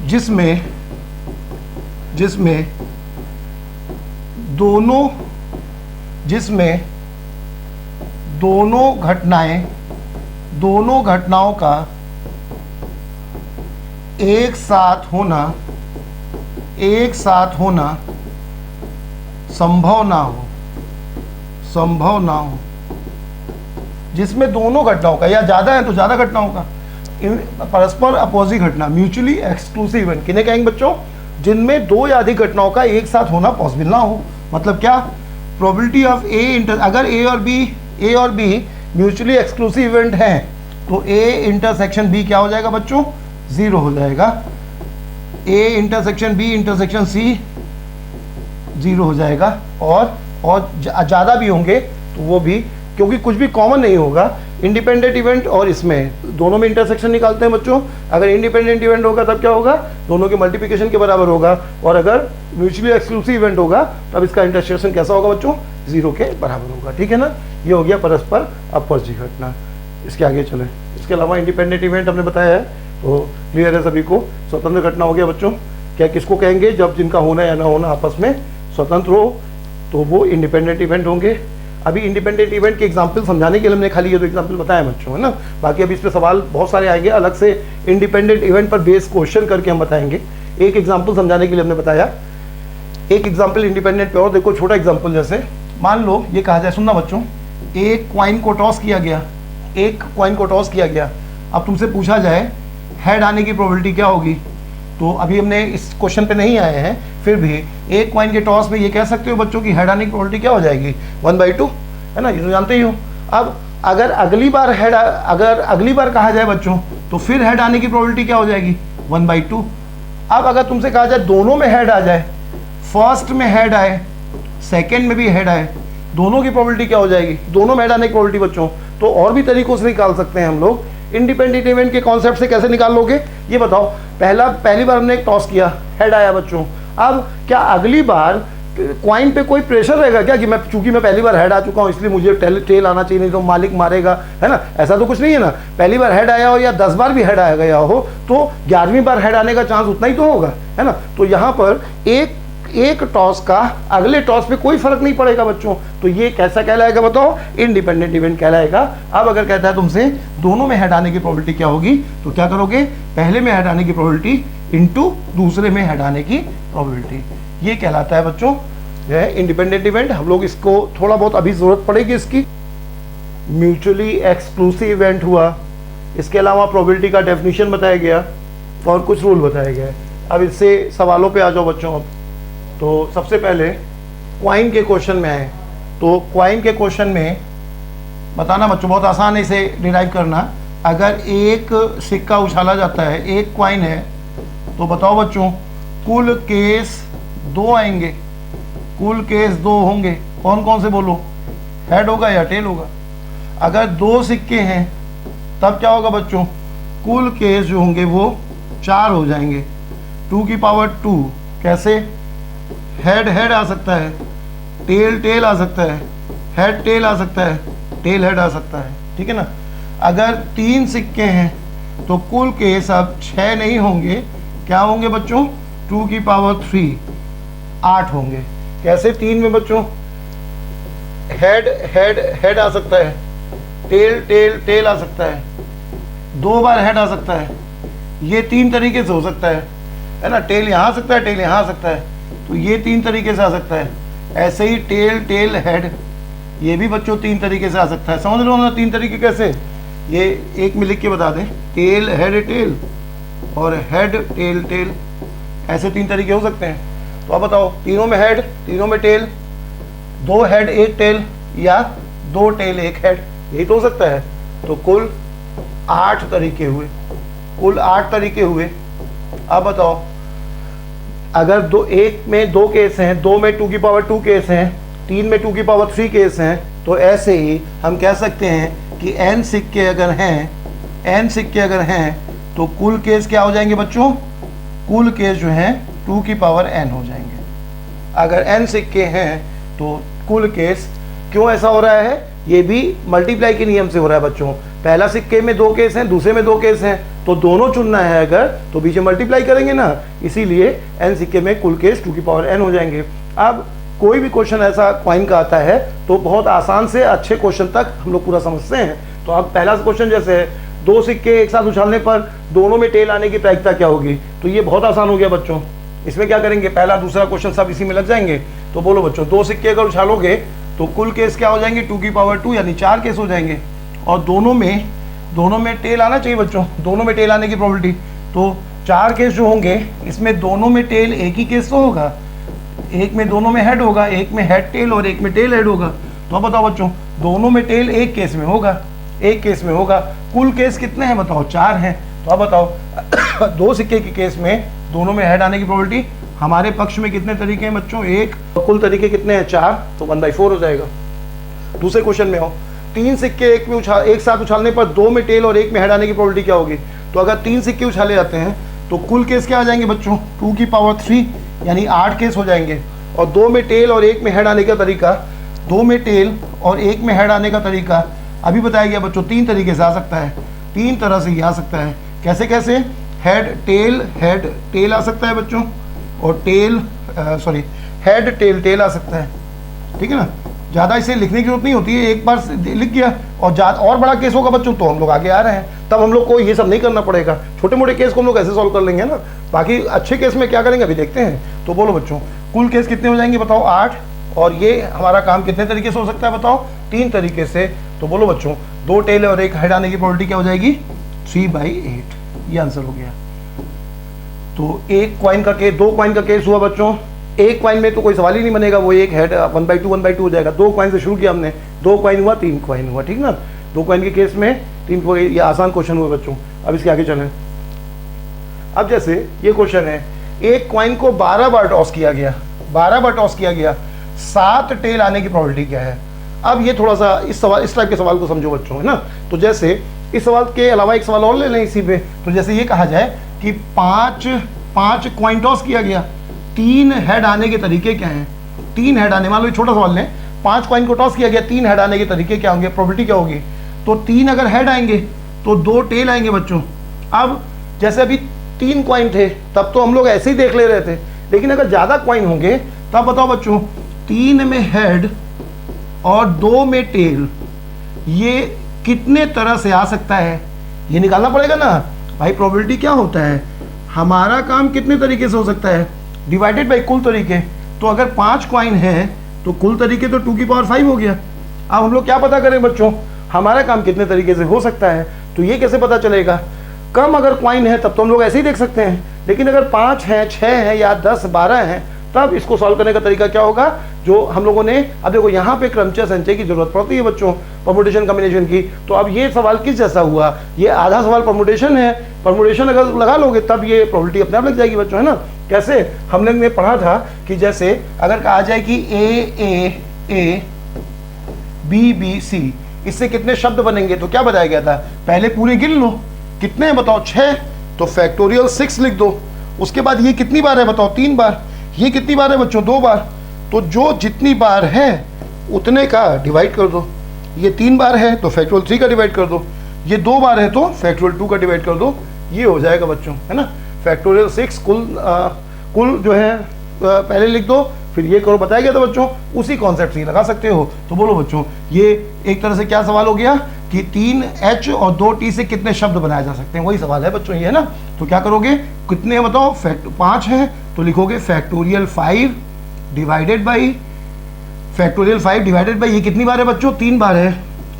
S1: जिसमें दोनों घटनाओं का एक साथ होना संभव ना हो, जिसमें दोनों घटनाओं का या ज्यादा है तो ज्यादा घटनाओं का परस्पर अपोजिट घटना, म्यूचुअली एक्सक्लूसिव इवेंट किन्हें कहेंगे बच्चों, जिनमें दो या अधिक घटनाओं का एक साथ होना पॉसिबल ना हो। मतलब क्या, प्रोबेबिलिटी ऑफ अगर ए और बी म्यूचुअली एक्सक्लूसिव इवेंट हैं तो ए इंटरसेक्शन बी क्या हो जाएगा बच्चों, 0 हो जाएगा। A intersection B intersection C 0 हो जाएगा। और ज़्यादा भी होंगे तो वो भी, क्योंकि कुछ भी कॉमन नहीं होगा। इंडिपेंडेंट इवेंट और इसमें दोनों में इंटरसेक्शन निकालते हैं बच्चों। अगर इंडिपेंडेंट इवेंट होगा तब क्या होगा, दोनों के मल्टीप्लिकेशन के बराबर होगा। और अगर म्यूचुअली एक्सक्लूसिव इवेंट होगा तब इसका इंटरसेक्शन कैसा होगा बच्चों, 0 के बराबर होगा। ठीक है ना, ये हो गया परस्पर अपवर्जी घटना। इसके आगे चले। इसके अलावा इंडिपेंडेंट इवेंट हमने बताया है तो क्लियर है सभी को। स्वतंत्र घटना हो गया बच्चों, क्या किसको कहेंगे, जब जिनका होना या ना होना आपस में स्वतंत्र हो तो वो इंडिपेंडेंट इवेंट होंगे। अभी इंडिपेंडेंट इवेंट के एग्जाम्पल समझाने के लिए हमने खाली ये दो एग्जाम्पल बताया बच्चों, है ना। बाकी अभी इस पर सवाल बहुत सारे आएंगे, अलग से इंडिपेंडेंट इवेंट पर बेस्ड क्वेश्चन करके हम बताएंगे। एक एग्जाम्पल समझाने के लिए हमने बताया, एक एग्जाम्पल इंडिपेंडेंट पे और देखो, छोटा एग्जाम्पल जैसे मान लो ये कहा जाए, सुनना बच्चों, एक क्वाइन को टॉस किया गया। अब तुमसे पूछा जाए हेड आने की प्रोबेबिलिटी क्या होगी, तो अभी हमने इस क्वेश्चन पे नहीं आए हैं, फिर भी एक क्वाइन के टॉस में ये कह सकते हो बच्चों की हेड आने की प्रोबेबिलिटी क्या हो जाएगी, 1/2, है ना, ये तो जानते ही हो। अब अगर अगली बार कहा जाए बच्चों तो फिर हेड आने की प्रोबेबिलिटी क्या हो जाएगी, 1/2। अब अगर तुमसे कहा जाए दोनों में हेड आ जाए, फर्स्ट में हेड आए सेकेंड में भी हेड आए, दोनों की प्रोबेबिलिटी क्या हो जाएगी, दोनों में हेड आने की प्रोबेबिलिटी बच्चों, तो और भी तरीकों से निकाल सकते हैं हम लोग। इंडिपेंडेंट इवेंट के कॉन्सेप्ट से कैसे निकाल लोगे ये बताओ। पहली बार हमने एक टॉस किया, हेड आया बच्चों। अब क्या अगली बार क्वाइन पे कोई प्रेशर रहेगा क्या कि चूंकि मैं पहली बार हेड आ चुका हूं इसलिए मुझे टेल आना चाहिए, नहीं तो मालिक मारेगा, है ना। ऐसा तो कुछ नहीं है ना। पहली बार हेड आया हो या 10 बार भी हेड आया गया हो तो 11वीं बार हेड आने का चांस उतना ही तो होगा, है ना। तो यहाँ पर एक टॉस का अगले टॉस पे कोई फर्क नहीं पड़ेगा बच्चों, तो ये कैसा कहलाएगा बताओ, इंडिपेंडेंट इवेंट कहलाएगा। अब अगर कहता है तुमसे दोनों में हेड आने की प्रोबेबिलिटी क्या होगी, तो क्या करोगे, पहले में हेड आने की प्रोबेबिलिटी इंटू दूसरे में हेड आने की प्रोबेबिलिटी, ये कहलाता है बच्चों यह इंडिपेंडेंट इवेंट। हम लोग इसको थोड़ा बहुत अभी जरूरत पड़ेगी इसकी। म्यूचुअली एक्सक्लूसिव इवेंट हुआ, इसके अलावा प्रोबेबिलिटी का डेफिनेशन बताया गया और कुछ रूल बताया गया है। अब इससे सवालों पे आ जाओ बच्चों। अब तो सबसे पहले क्वाइन के क्वेश्चन में आए, तो क्वाइन के क्वेश्चन में बताना बच्चों, बहुत आसान है इसे डिराइव करना। अगर एक सिक्का उछाला जाता है, एक क्वाइन है, तो बताओ बच्चों कुल केस 2 आएंगे, कुल केस 2 होंगे। कौन कौन से बोलो, हेड होगा या टेल होगा। अगर 2 सिक्के हैं तब क्या होगा बच्चों, कुल केस जो होंगे वो 4 हो जाएंगे, 2 की पावर 2। कैसे, हेड हेड आ सकता है, टेल टेल आ सकता है, हेड टेल आ सकता है, टेल हेड आ सकता है, ठीक है ना। अगर 3 सिक्के हैं तो कुल केस अब 6 नहीं होंगे, क्या होंगे बच्चों, 2 की पावर 3, 8 होंगे। कैसे, 3 में बच्चों हेड हेड हेड आ सकता है, टेल टेल टेल आ सकता है, 2 बार हेड आ सकता है, ये 3 तरीके से हो सकता है ना। टेल यहाँ आ सकता है, टेल यहाँ आ सकता है, तो ये 3 तरीके से आ सकता है। ऐसे ही टेल टेल हेड, ये भी बच्चों 3 तरीके से आ सकता है। समझ लो ना 3 तरीके कैसे, ये एक में लिख के बता दें, टेल हेड टेल और हेड टेल टेल, ऐसे 3 तरीके हो सकते हैं। तो अब बताओ, तीनों में हेड, तीनों में टेल, 2 हेड 1 टेल या 2 टेल 1 हेड, यही तो हो सकता है। तो कुल 8 तरीके हुए, कुल 8 तरीके हुए। अब बताओ, अगर एक में 2 केस हैं, 2 में 2 की पावर 2 केस हैं, 3 में 2 की पावर 3 केस हैं, तो ऐसे ही हम कह सकते हैं कि n सिक्के अगर हैं, n सिक्के अगर हैं तो कुल केस क्या हो जाएंगे बच्चों, कुल केस जो हैं 2 की पावर n हो जाएंगे। अगर n सिक्के हैं तो कुल केस, क्यों ऐसा हो रहा है, ये भी मल्टीप्लाई के नियम से हो रहा है बच्चों। पहला सिक्के में 2 केस हैं, दूसरे में 2 केस हैं, तो दोनों चुनना है अगर, तो बीच में मल्टीप्लाई करेंगे ना, इसीलिए n सिक्के में कुल केस 2 की पावर n हो जाएंगे। अब कोई भी क्वेश्चन ऐसा क्वाइन का आता है तो बहुत आसान से अच्छे क्वेश्चन तक हम लोग पूरा समझते हैं। तो अब पहला क्वेश्चन जैसे है, 2 सिक्के एक साथ उछालने पर दोनों में टेल आने की प्रायिकता क्या होगी, तो ये बहुत आसान हो गया बच्चों। इसमें क्या करेंगे, पहला दूसरा क्वेश्चन सब इसी में लग जाएंगे। तो बोलो बच्चों, 2 सिक्के अगर उछालोगे तो कुल केस क्या हो जाएंगे, 2 की पावर 2 यानी 4 केस हो जाएंगे। और दोनों में टेल आना चाहिए बच्चों, दोनों में टेल आने की प्रोबेबिलिटी, तो 4 केस जो होंगे इसमें दोनों में टेल एक ही केस तो होगा, एक में दोनों में हेड होगा, एक में हेड टेल और एक में टेल हेड होगा। तो अब बताओ बच्चों, दोनों में टेल एक केस में होगा, एक केस में होगा, कुल केस कितने हैं बताओ, 4 हैं। तो अब बताओ 2 सिक्के के केस में दोनों में हेड आने की प्रोबेबिलिटी हमारे पक्ष में कितने तरीके हैं बच्चों, 1, कुल तरीके कितने हैं, 4, तो 1/4 हो जाएगा। दूसरे क्वेश्चन में हो, 3 सिक्के एक साथ उछालने पर 2 में टेल और 1 में हेड आने की प्रोबेबिलिटी क्या होगी। तो अगर 3 सिक्के उछाले जाते हैं तो कुल केस क्या आ जाएंगे बच्चों, 2 की पावर 3 यानी 8 केस हो जाएंगे। और 2 में टेल और 1 में हेड आने का तरीका, 2 में टेल और 1 में हेड आने का तरीका अभी बताया गया बच्चों, 3 तरीके से आ सकता है, 3 तरह से ये आ सकता है। कैसे कैसे, हेड टेल आ सकता है बच्चों, और हेड टेल टेल आ सकता है, ठीक है ना। ज़्यादा इसे लिखने की जरूरत नहीं होती है, एक बार लिख गया। और बड़ा केस होगा बच्चों तो हम लोग आगे आ रहे हैं, तब हम लोग को ये सब नहीं करना पड़ेगा, छोटे मोटे केस को हम लोग ऐसे सॉल्व कर लेंगे ना। बाकी अच्छे केस में क्या करेंगे अभी देखते हैं। तो बोलो बच्चों, कुल केस कितने हो जाएंगे बताओ, 8, और ये हमारा काम कितने तरीके से हो सकता है बताओ, 3 तरीके से। तो बोलो बच्चों, 2 टेल और 1 हेड आने की प्रोबेबिलिटी क्या हो जाएगी, 3/8, ये आंसर हो गया। तो 2 क्वाइन का केस हुआ बच्चों। 1 क्वाइन में तो कोई सवाल ही नहीं बनेगा, वो 1 हेड 1/2 हो जाएगा। 2 क्वाइन से शुरू किया हमने, 2 क्वाइन हुआ, 3 क्वाइन हुआ, ठीक ना। 2 क्वाइन के केस में 3, ये आसान क्वेश्चन हुआ बच्चों। अब इसके आगे चलें। अब जैसे ये क्वेश्चन है, 1 क्वाइन को 12 बार टॉस किया गया, 12 बार टॉस किया गया, 7 टेल आने की प्रोबेबिलिटी क्या है। अब ये थोड़ा सा इस टाइप के सवाल को समझो बच्चों, है ना। तो जैसे इस सवाल के अलावा एक सवाल और ले लें इसी पे। तो जैसे ये कहा जाए कि 5 क्वाइन टॉस किया गया, 3 हेड आने के तरीके क्या हैं, 3 हेड आने, मान लो छोटा सवाल लें, 5 क्वाइन को टॉस किया गया, 3 हेड आने के तरीके क्या होंगे, प्रोबेबिलिटी क्या होगी। तो 3 अगर हेड आएंगे तो 2 टेल आएंगे बच्चों। अब जैसे अभी 3 क्वाइन थे तब तो हम लोग ऐसे ही देख ले रहे थे, लेकिन अगर ज़्यादा क्वाइन होंगे तब बताओ बच्चों, 3 में हेड और 2 में टेल, ये कितने तरह से आ सकता है, ये निकालना पड़ेगा ना भाई। प्रोबेबिलिटी क्या होता है, हमारा काम कितने तरीके से हो सकता है, डिवाइडेड बाई कुल तरीके। तो अगर 5 क्वाइन है तो कुल तरीके तो 2 की पावर 5 हो गया। अब हम लोग क्या पता करें बच्चों, हमारा काम कितने तरीके से हो सकता है। तो ये कैसे पता चलेगा? कम अगर कॉइन है तब तो हम लोग ऐसे ही देख सकते हैं, लेकिन अगर 5 हैं, 6 हैं या 10, 12 हैं, तब इसको सॉल्व करने का तरीका क्या होगा? जो हम लोगों ने, अब देखो यहाँ पे क्रमचय संचय की जरूरत पड़ती है बच्चों, परमुटेशन कॉम्बिनेशन की। तो अब ये सवाल किस जैसा हुआ? ये आधा सवाल परमुटेशन है, परमुटेशन अगर लगा लोगे तब ये प्रोबेबिलिटी अपने आप लग जाएगी बच्चों, है ना। कैसे? हमने ने पढ़ा था कि जैसे अगर कहा जाए कि A B B C, इससे कितने शब्द बनेंगे, तो क्या बताया गया था? पहले पूरे गिन लो, कितने हैं बताओ? 6, तो फैक्टोरियल 6 लिख दो। उसके बाद ये कितनी बार है बताओ? 3 बार। ये कितनी बार है बच्चों? 2 बार। तो जो जितनी बार है उतने का डिवाइड कर दो। ये 3 बार है तो फैक्टोरियल 3 का डिवाइड कर दो, ये 2 बार है तो फैक्टोरियल 2 का डिवाइड कर दो। ये हो जाएगा बच्चों, है ना। फैक्टोरियल 6 कुल जो है पहले लिख दो, फिर ये करो, बताया गया था बच्चों। उसी कॉन्सेप्ट से लगा सकते हो। तो बोलो बच्चों, ये एक तरह से क्या सवाल हो गया कि 3H और 2T से कितने शब्द बनाए जा सकते हैं, वही सवाल है बच्चों ये, है ना। तो क्या करोगे? कितने हैं बताओ? 5 है तो लिखोगे factorial 5 divided by factorial 5 divided by, ये कितनी बार है बच्चों? 3 बार है।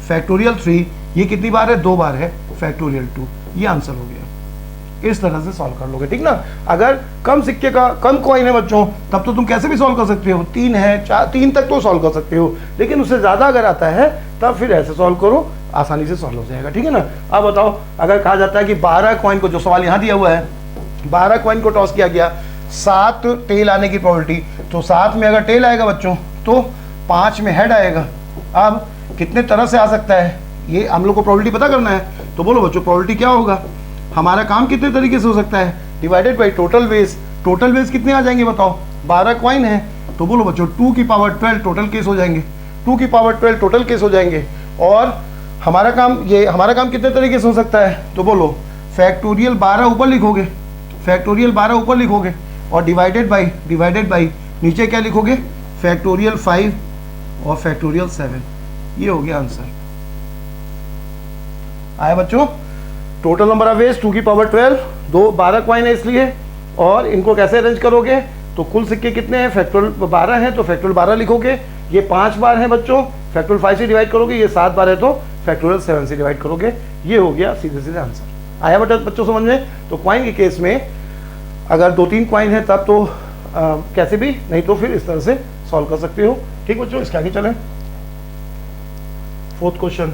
S1: फैक्टोरियल 3, ये कितनी बार है? 2 बार है। फैक्टोरियल 2, ये आंसर हो गया। इस तरह से सॉल्व कर लोगे, ठीक ना। अगर कम सिक्के का कम कॉइन है बच्चों, तब तो तुम कैसे भी सॉल्व कर सकते हो। 3 है, 4, 3 तक तो सॉल्व कर सकते हो, लेकिन उससे ज़्यादा अगर आता है तब फिर ऐसे सॉल्व करो, आसानी से सॉल्व हो जाएगा, ठीक है ना। अब बताओ, अगर कहा जाता है कि 12 कॉइन को, जो सवाल यहाँ दिया हुआ है, 12 कॉइन को टॉस किया गया, 7 टेल आने की प्रोबेबिलिटी, तो 7 में अगर टेल आएगा बच्चों तो 5 में हेड आएगा। अब कितने तरह से आ सकता है ये हम लोग को प्रोबेबिलिटी पता करना है। तो बोलो बच्चों, प्रोबेबिलिटी क्या होगा? हमारा काम कितने तरीके से हो सकता है? Divided by total ways. Total ways कितने आ जाएंगे बताओ? 12 कॉइन है तो बोलो बच्चों 2 की पावर 12 टोटल केस हो जाएंगे, 2 की पावर 12 टोटल केस हो जाएंगे। और हमारा काम कितने तरीके से हो सकता है? तो बोलो फैक्टोरियल 12 ऊपर लिखोगे, फैक्टोरियल 12 ऊपर लिखोगे, और डिवाइडेड बाई नीचे क्या लिखोगे? फैक्टोरियल 5 और फैक्टोरियल 7। ये हो गया आंसर। आया बच्चों? टोटल नंबर ऑफ वेज 2 की पावर 12, 12 कॉइन है इसलिए। और इनको कैसे अरेंज करोगे? तो कुल सिक्के कितने हैं? फैक्टोरियल 12 है तो फैक्टोरियल 12 लिखोगे। ये 5 बार है बच्चों, फैक्टोरियल 5 से डिवाइड करोगे। ये 7 बार है तो फैक्टोरियल 7 से डिवाइड करोगे। ये हो गया सीधे सीधे आंसर। आया बच्चों समझ में? तो कॉइन के केस में अगर 2-3 कॉइन है तब तो कैसे भी, नहीं तो फिर इस तरह से सॉल्व कर सकते हो। ठीक बच्चों, इसके आगे चलें। 4th क्वेश्चन,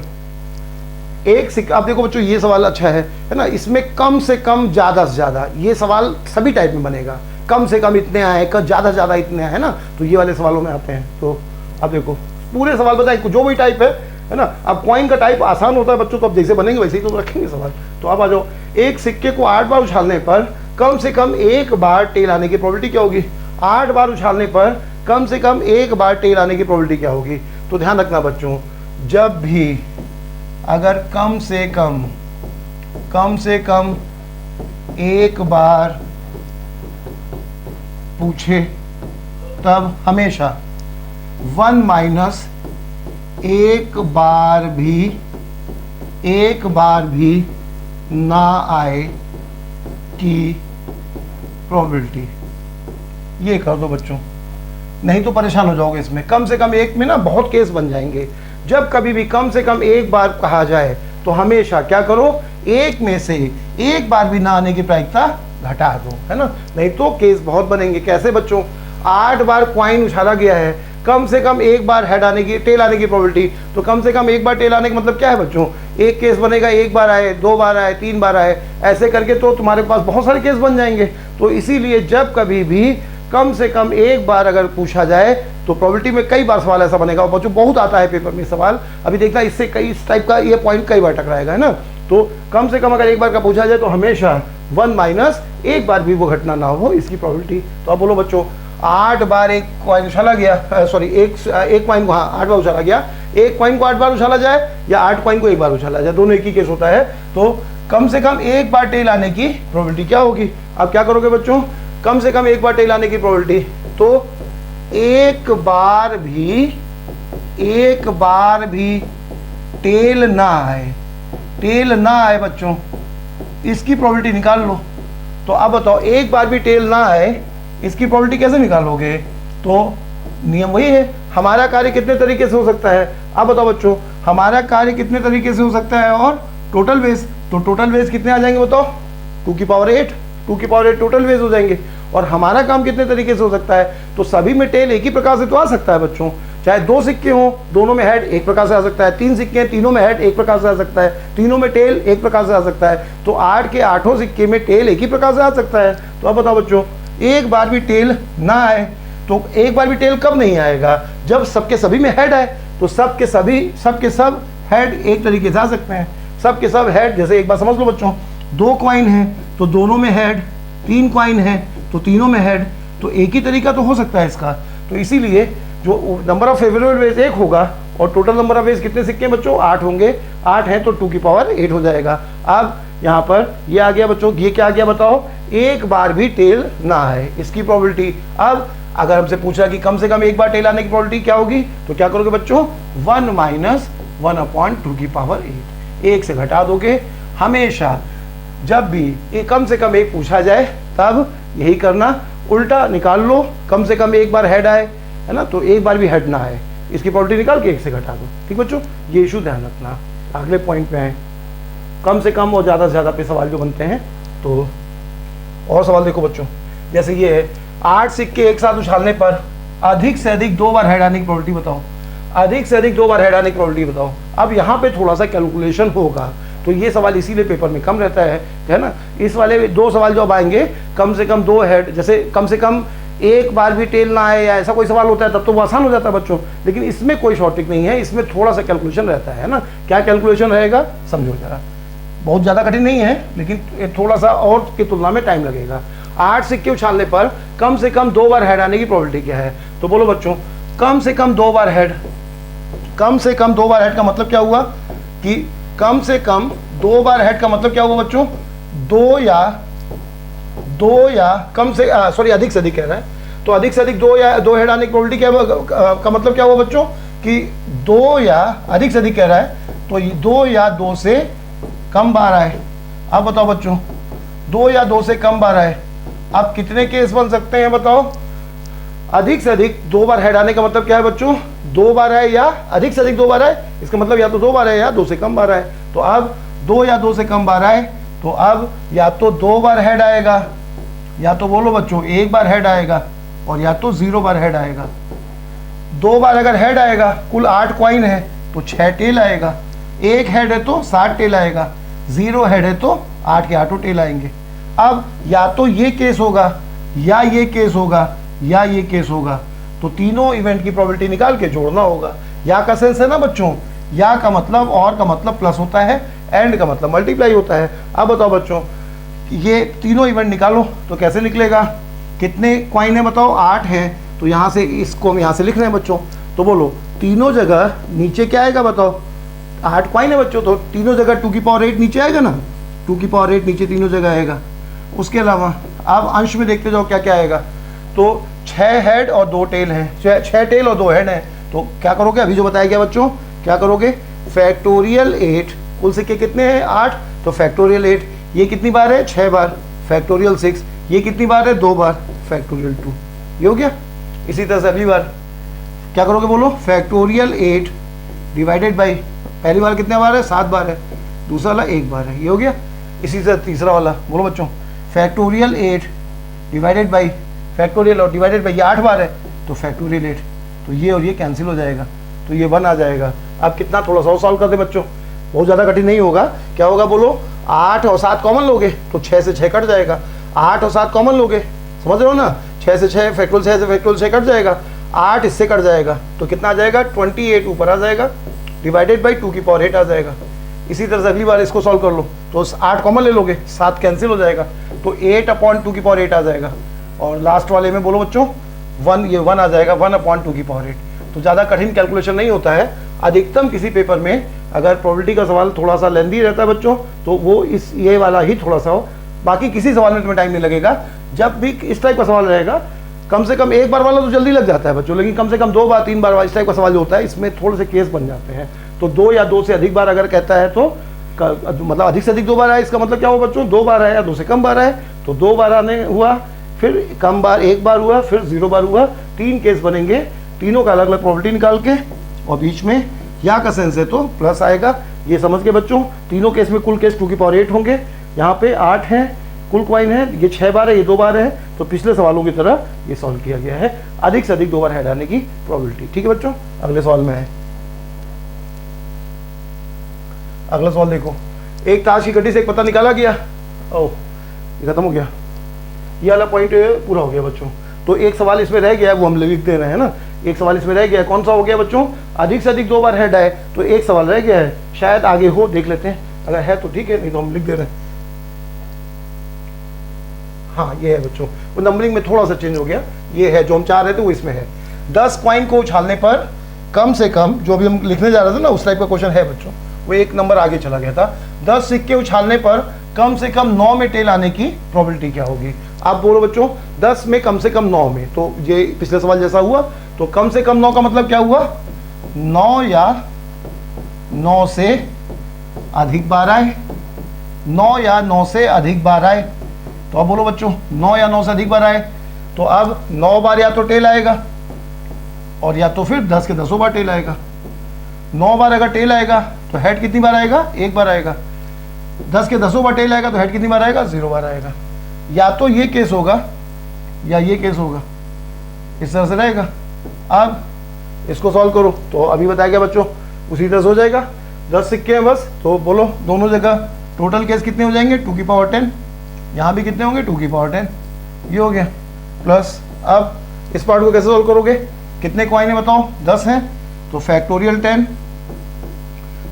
S1: एक सिक्का। आप देखो बच्चों, ये सवाल अच्छा है ना। इसमें कम से कम ज़्यादा से ज़्यादा, ये सवाल सभी टाइप में बनेगा। कम से कम इतने आए, ज़्यादा से ज़्यादा इतने आए, है ना। तो ये वाले सवालों में आते हैं। तो अब देखो पूरे सवाल बताए, जो भी टाइप है ना। अब कॉइन का टाइप आसान होता है बच्चों, तो अब जैसे बनेंगे वैसे ही तो रखेंगे सवाल। तो अब आ जाओ, एक सिक्के को 8 बार उछालने पर कम से कम 1 बार टेल आने की प्रोबेबिलिटी क्या होगी? 8 बार उछालने पर कम से कम 1 बार टेल आने की प्रोबेबिलिटी क्या होगी? तो ध्यान रखना बच्चों, जब भी अगर कम से कम 1 बार पूछे तब हमेशा 1 माइनस एक बार भी ना आए की प्रोबेबिलिटी। ये कर दो बच्चों, नहीं तो परेशान हो जाओगे इसमें। कम से कम 1 में ना बहुत केस बन जाएंगे। जब कभी भी कम से कम 1 बार कहा जाए तो हमेशा क्या करो? 1 में से 1 बार भी ना आने की प्रायिकता घटा दो, है ना। नहीं तो केस बहुत बनेंगे। कैसे बच्चों? 8 बार कॉइन उछाला गया है, कम से कम 1 बार हेड आने की, टेल आने की प्रोबेबिलिटी। तो कम से कम 1 बार टेल आने का मतलब क्या है बच्चों? एक केस बनेगा, 1 बार आए, 2 बार आए, 3 बार आए, ऐसे करके तो तुम्हारे पास बहुत सारे केस बन जाएंगे। तो इसीलिए जब कभी भी कम से कम 1 बार अगर पूछा जाए तो प्रोबेबिलिटी में कई बार सवाल ऐसा बनेगा। और बच्चों बहुत आता है पेपर में सवाल, अभी देखना इससे कई इस टाइप का ये पॉइंट कई बार टकराएगा, है ना। तो कम से कम अगर 1 बार का पूछा जाए तो हमेशा 1 माइनस 1 बार भी वो घटना ना हो, इसकी प्रोबेबिलिटी। तो अब बोलो बच्चों, 8 बार एक कॉइन उछाला गया, सॉरी एक कॉइन को 8 बार उछाला गया। 1 कॉइन को 8 बार उछाला जाए या 8 कॉइन को 1 बार उछाला जाए, दोनों एक ही केस होता है। तो कम से कम 1 बार टेल आने की प्रोबेबिलिटी क्या होगी? अब क्या करोगे बच्चों? कम से कम 1 बार टेल आने की प्रोबेबिलिटी, तो 1 बार भी टेल ना आए बच्चों, इसकी प्रोबेबिलिटी निकाल लो। तो अब बताओ, 1 बार भी टेल ना आए, इसकी प्रोबेबिलिटी कैसे निकालोगे? तो नियम वही है, हमारा कार्य कितने तरीके से हो सकता है। अब बताओ बच्चों, हमारा कार्य कितने तरीके से हो सकता है और टोटल वेज, तो टोटल वेज कितने आ जाएंगे बताओ, 2 की पावर 8, 2 की पावर 8 टोटल वेज हो जाएंगे। और हमारा काम कितने तरीके से हो सकता है, तो सभी में टेल एक ही प्रकार से तो आ सकता है बच्चों, चाहे 2 सिक्के हों दोनों में हेड एक प्रकार से आ सकता है, 3 सिक्के हैं तीनों में हेड एक प्रकार से आ सकता है, तीनों में टेल एक प्रकार से आ सकता है, तो 8 के 8 सिक्के में टेल एक ही प्रकार से आ सकता है। तो अब बताओ बच्चों, एक बार भी टेल ना आए, तो एक बार भी टेल कब नहीं आएगा, जब सबके सभी में हेड है, तो सबके सब हेड एक तरीके से आ सकते हैं, सबके सब हेड। जैसे एक बार समझ लो बच्चों, 2 कॉइन है तो दोनों में हेड, 3 कॉइन है तो तीनों में हेड, तो एक ही तरीका तो हो सकता है इसका। तो इसीलिए जो नंबर ऑफ फेवरेबल वेज 1 होगा और टोटल नंबर ऑफ वेज कितने सिक्के बच्चों, 8 होंगे, 8 है तो 2 की पावर 8 हो जाएगा। अब यहाँ पर ये आ गया बच्चों, ये क्या आ गया बताओ, एक बार भी टेल ना आए, इसकी प्रोबेबिलिटी। अब अगर हमसे पूछा कि कम से कम एक बार टेल आने की प्रोबेबिलिटी क्या होगी, तो क्या करोगे बच्चों, 1 माइनस 1/2 की पावर 8, 1 से घटा दोगे। हमेशा जब भी ये कम से कम एक पूछा जाए तब यही करना, उल्टा निकाल लो, कम से कम एक बार हेड आए, है ना, तो एक बार भी हेड ना आए, इसकी प्रोबेबिलिटी निकाल के 1 से घटा दो। ठीक बच्चों, ये इशू ध्यान रखना। अगले पॉइंट पे आए, कम से कम और ज़्यादा से ज़्यादा पे सवाल जो बनते हैं। तो और सवाल देखो बच्चों, जैसे ये है 8 सिक्के एक साथ उछालने पर अधिक से अधिक 2 बार हेड आने की प्रोबेबिलिटी बताओ, अधिक से अधिक 2 बार हेड आने की प्रोबेबिलिटी बताओ। अब यहाँ पे थोड़ा सा कैलकुलेशन होगा, तो ये सवाल इसीलिए पेपर में कम रहता है ना। इस वाले 2 सवाल जो अब आएंगे, कम से कम 2 हेड, जैसे कम से कम एक बार भी टेल ना आए या ऐसा कोई सवाल होता है तब तो वो आसान हो जाता है बच्चों, लेकिन इसमें कोई शॉर्टिक नहीं है, इसमें थोड़ा सा कैलकुलेशन रहता है ना। क्या कैलकुलेशन रहेगा समझो जरा, बहुत ज़्यादा कठिन नहीं है, लेकिन थोड़ा सा और की तुलना में टाइम लगेगा। 8 सिक्के उछालने पर कम से कम 2 बार हेड आने की प्रोबेबिलिटी क्या है, तो बोलो बच्चों, कम से कम 2 बार हेड, कम से कम 2 बार हेड का मतलब क्या हुआ कि कम से कम 2 बार हेड का मतलब क्या हुआ बच्चों, 2 या कम से सॉरी अधिक से अधिक कह रहा है, तो अधिक से अधिक 2 हेड आने की प्रोबेबिलिटी क्या का मतलब क्या हुआ बच्चों कि 2 या अधिक से अधिक कह रहा है, तो 2 या 2 से कम बार आए। अब बताओ बच्चों, 2 या 2 से कम बार आए, अब कितने केस बन सकते हैं बताओ, अधिक से अधिक 2 बार हेड आने का मतलब क्या है बच्चों, 2 बार आए या अधिक से अधिक 2 बार आए, इसका मतलब या तो 2 बार आए या 2 से कम बार आए। तो अब 2 या 2 से कम बार आए, तो अब या तो 2 बार हेड आएगा, या तो बोलो बच्चों 1 बार हेड आएगा, और या तो 0 बार हेड आएगा। 2 बार अगर हेड आएगा, कुल 8 कॉइन है तो 6 टेल आएगा, 1 हेड है तो 7 टेल आएगा, 0 हेड है तो 8 के 8 टेल आएंगे। अब या तो ये केस होगा, या ये केस होगा, या ये केस होगा, तो तीनों इवेंट की प्रोबेबिलिटी निकाल के जोड़ना होगा। या का सेंस है ना बच्चों, या का मतलब और का मतलब प्लस होता है, एंड का मतलब मल्टीप्लाई होता है। अब बताओ बच्चों, ये तीनों इवेंट निकालो तो कैसे निकलेगा, कितने कॉइन है बताओ, 8 है, तो यहाँ से इसको हम यहाँ से लिख रहे हैं बच्चों, तो बोलो तीनों जगह नीचे क्या आएगा बताओ, 8 कॉइन है बच्चों, तो तीनों जगह 2 की पावर 8 नीचे आएगा ना, 2 की पावर 8 नीचे तीनों जगह आएगा। उसके अलावा अब अंश में देखते जाओ क्या क्या आएगा, तो 6 हेड और 2 टेल हैं, 6 टेल और 2 हेड हैं, तो क्या करोगे, अभी जो बताया गया बच्चों, क्या करोगे, फैक्टोरियल 8, कुल सिक्के कितने हैं 8, तो फैक्टोरियल 8, ये कितनी बार है 6 बार, फैक्टोरियल 6, ये कितनी बार है 2 बार, फैक्टोरियल 2, ये हो गया। इसी तरह से अगली बार क्या करोगे बोलो, फैक्टोरियल 8 डिवाइडेड बाई, पहली बार कितने बार है 7 बार है, दूसरा वाला 1 बार है, ये हो गया। इसी तरह तीसरा वाला बोलो बच्चों, फैक्टोरियल 8 डिवाइडेड बाई, फैक्टोरियल और डिवाइडेड बाई, ये 8 बार है तो फैक्टोरियल 8, तो ये और ये कैंसिल हो जाएगा, तो ये 1 आ जाएगा। अब कितना, थोड़ा सा सॉल्व कर दे बच्चों, बहुत ज़्यादा कठिन नहीं होगा। क्या होगा बोलो, 8 और 7 कॉमन लोगे तो 6 से 6 कट जाएगा, 8 और 7 कॉमन लोगे, समझ रहे हो ना, 6 से 6 फैक्टोरियल 6 से फैक्टोरियल 6 कट जाएगा, 8 इससे कट जाएगा, तो कितना आ जाएगा 28 ऊपर आ जाएगा, डिवाइडेड बाई 2 की पावर 8 आ जाएगा। इसी तरह से अगली बार इसको सॉल्व कर लो, तो 8 कॉमन ले लोगे, 7 कैंसिल हो जाएगा, तो 8/2 की पावर 8 आ जाएगा। और लास्ट वाले में बोलो बच्चों 1, ये 1 आ जाएगा, 1/2 की पावर 8। तो ज़्यादा कठिन कैलकुलेशन नहीं होता है। अधिकतम किसी पेपर में अगर प्रोबेबिलिटी का सवाल थोड़ा सा लेंदी रहता है बच्चों, तो वो ये वाला ही थोड़ा सा हो, बाकी किसी सवाल में तुम्हें टाइम नहीं लगेगा। जब भी इस टाइप का सवाल रहेगा, कम से कम 1 बार वाला तो जल्दी लग जाता है बच्चों, लेकिन कम से कम 2 बार 3 बार इस टाइप का सवाल जो होता है, इसमें थोड़े से केस बन जाते हैं। तो 2 या 2 से अधिक बार अगर कहता है तो मतलब अधिक से अधिक 2 बार आए, इसका मतलब क्या हुआ बच्चों, 2 बार आया, 2 से कम बार आए, तो 2 बार आने हुआ, फिर कम बार 1 बार हुआ, फिर 0 बार हुआ, 3 केस बनेंगे, तीनों का अलग अलग प्रोबेबिलिटी निकाल के, और बीच में या का सेंस है तो प्लस आएगा, ये समझ के बच्चों, तीनों केस में कुल केस 2 की पावर 8 होंगे। यहाँ पे 8 हैं, कुल क्वाइन है, ये 6 बार है, ये 2 बार है। तो पिछले सवालों की तरह ये सॉल्व किया गया है, अधिक से अधिक 2 बार हेड आने की प्रोबेबिलिटी। ठीक है बच्चों, अगले सवाल में है। अगला सवाल देखो, एक ताश की गड्डी से एक पत्ता निकाला गया। ओह, ये खत्म हो गया, ये वाला पॉइंट पूरा हो गया बच्चों। तो एक सवाल इसमें रह गया, वो हम लिख दे रहे हैं ना। एक सवाल इसमें रह गया, कौन सा हो गया बच्चों? अधिक से अधिक 2 बार हेड आए। तो एक सवाल रह गया है, शायद आगे हो, देख लेते हैं, अगर है तो ठीक है, नहीं तो हम लिख दे रहे हैं। हाँ, ये है बच्चों, वो नंबरिंग में थोड़ा सा चेंज हो गया, ये है जो हम चाह रहे थे वो इसमें है। 10 क्वाइन को उछालने पर कम से कम, जो अभी हम लिखने जा रहे थे ना उस टाइप का क्वेश्चन है बच्चों, वो एक नंबर आगे चला गया था। 10 सिक्के उछालने पर कम से कम 9 में टेल आने की प्रोबेबिलिटी क्या होगी? आप बोलो बच्चों, 10 में कम से कम 9 में, तो ये पिछले सवाल जैसा हुआ। तो कम से कम 9 का मतलब क्या हुआ? 9 या 9 से अधिक बार आए, 9 या 9 से अधिक बार आए। तो अब बोलो बच्चों, 9 या 9 से अधिक बार आए, तो अब 9 बार या तो टेल आएगा और या तो फिर 10 के 10 बार टेल आएगा। 9 बार अगर टेल आएगा तो हेड कितनी बार आएगा? 1 बार आएगा। 10 के 10 बार टेल आएगा तो हेड कितनी बार आएगा? 0 बार आएगा। या तो ये केस होगा या ये केस होगा, इस तरह से रहेगा। अब इसको सॉल्व करो तो अभी बताया गया बच्चों, उसी तरह से हो जाएगा। 10 सिक्के हैं बस, तो बोलो दोनों जगह टोटल केस कितने हो जाएंगे? 2 की पावर 10। यहाँ भी कितने होंगे? 2 की पावर 10। ये हो गया प्लस। अब इस पार्ट को कैसे सॉल्व करोगे? कितने क्वाइन है बताओ? 10 हैं, तो factorial 10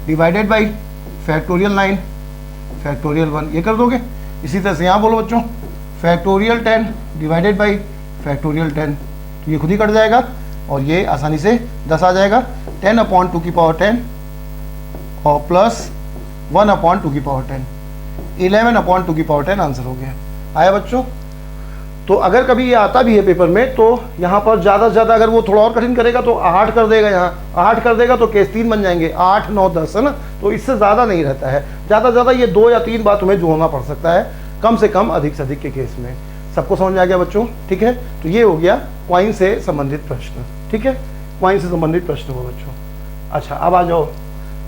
S1: divided by factorial 9 factorial 1, ये कर दोगे। इसी तरह से यहाँ बोलो बच्चों, फैक्टोरियल 10 डिवाइडेड बाई फैक्टोरियल 10, तो ये खुद ही कट जाएगा और ये आसानी से 10 आ जाएगा। 10/2 की पावर 10 और प्लस 1/2 की पावर 10, 11/2 की पावर 10 आंसर हो गया। आया बच्चों? तो अगर कभी ये आता भी है पेपर में, तो यहाँ पर ज़्यादा से ज़्यादा अगर वो थोड़ा और कठिन करेगा तो 8 कर देगा, यहाँ 8 कर देगा तो केस 3 बन जाएंगे, 8, 9, 10 है ना। तो इससे ज़्यादा नहीं रहता है, ज़्यादा से ज़्यादा ये 2 या 3 बार तुम्हें जोड़ना पड़ सकता है, कम से कम अधिक से अधिक के केस में। सबको समझ में आ गया बच्चों? ठीक है, तो ये हो गया क्वाइन से संबंधित प्रश्न। ठीक है, क्वाइन से संबंधित प्रश्न हो बच्चों। अच्छा, अब आ जाओ।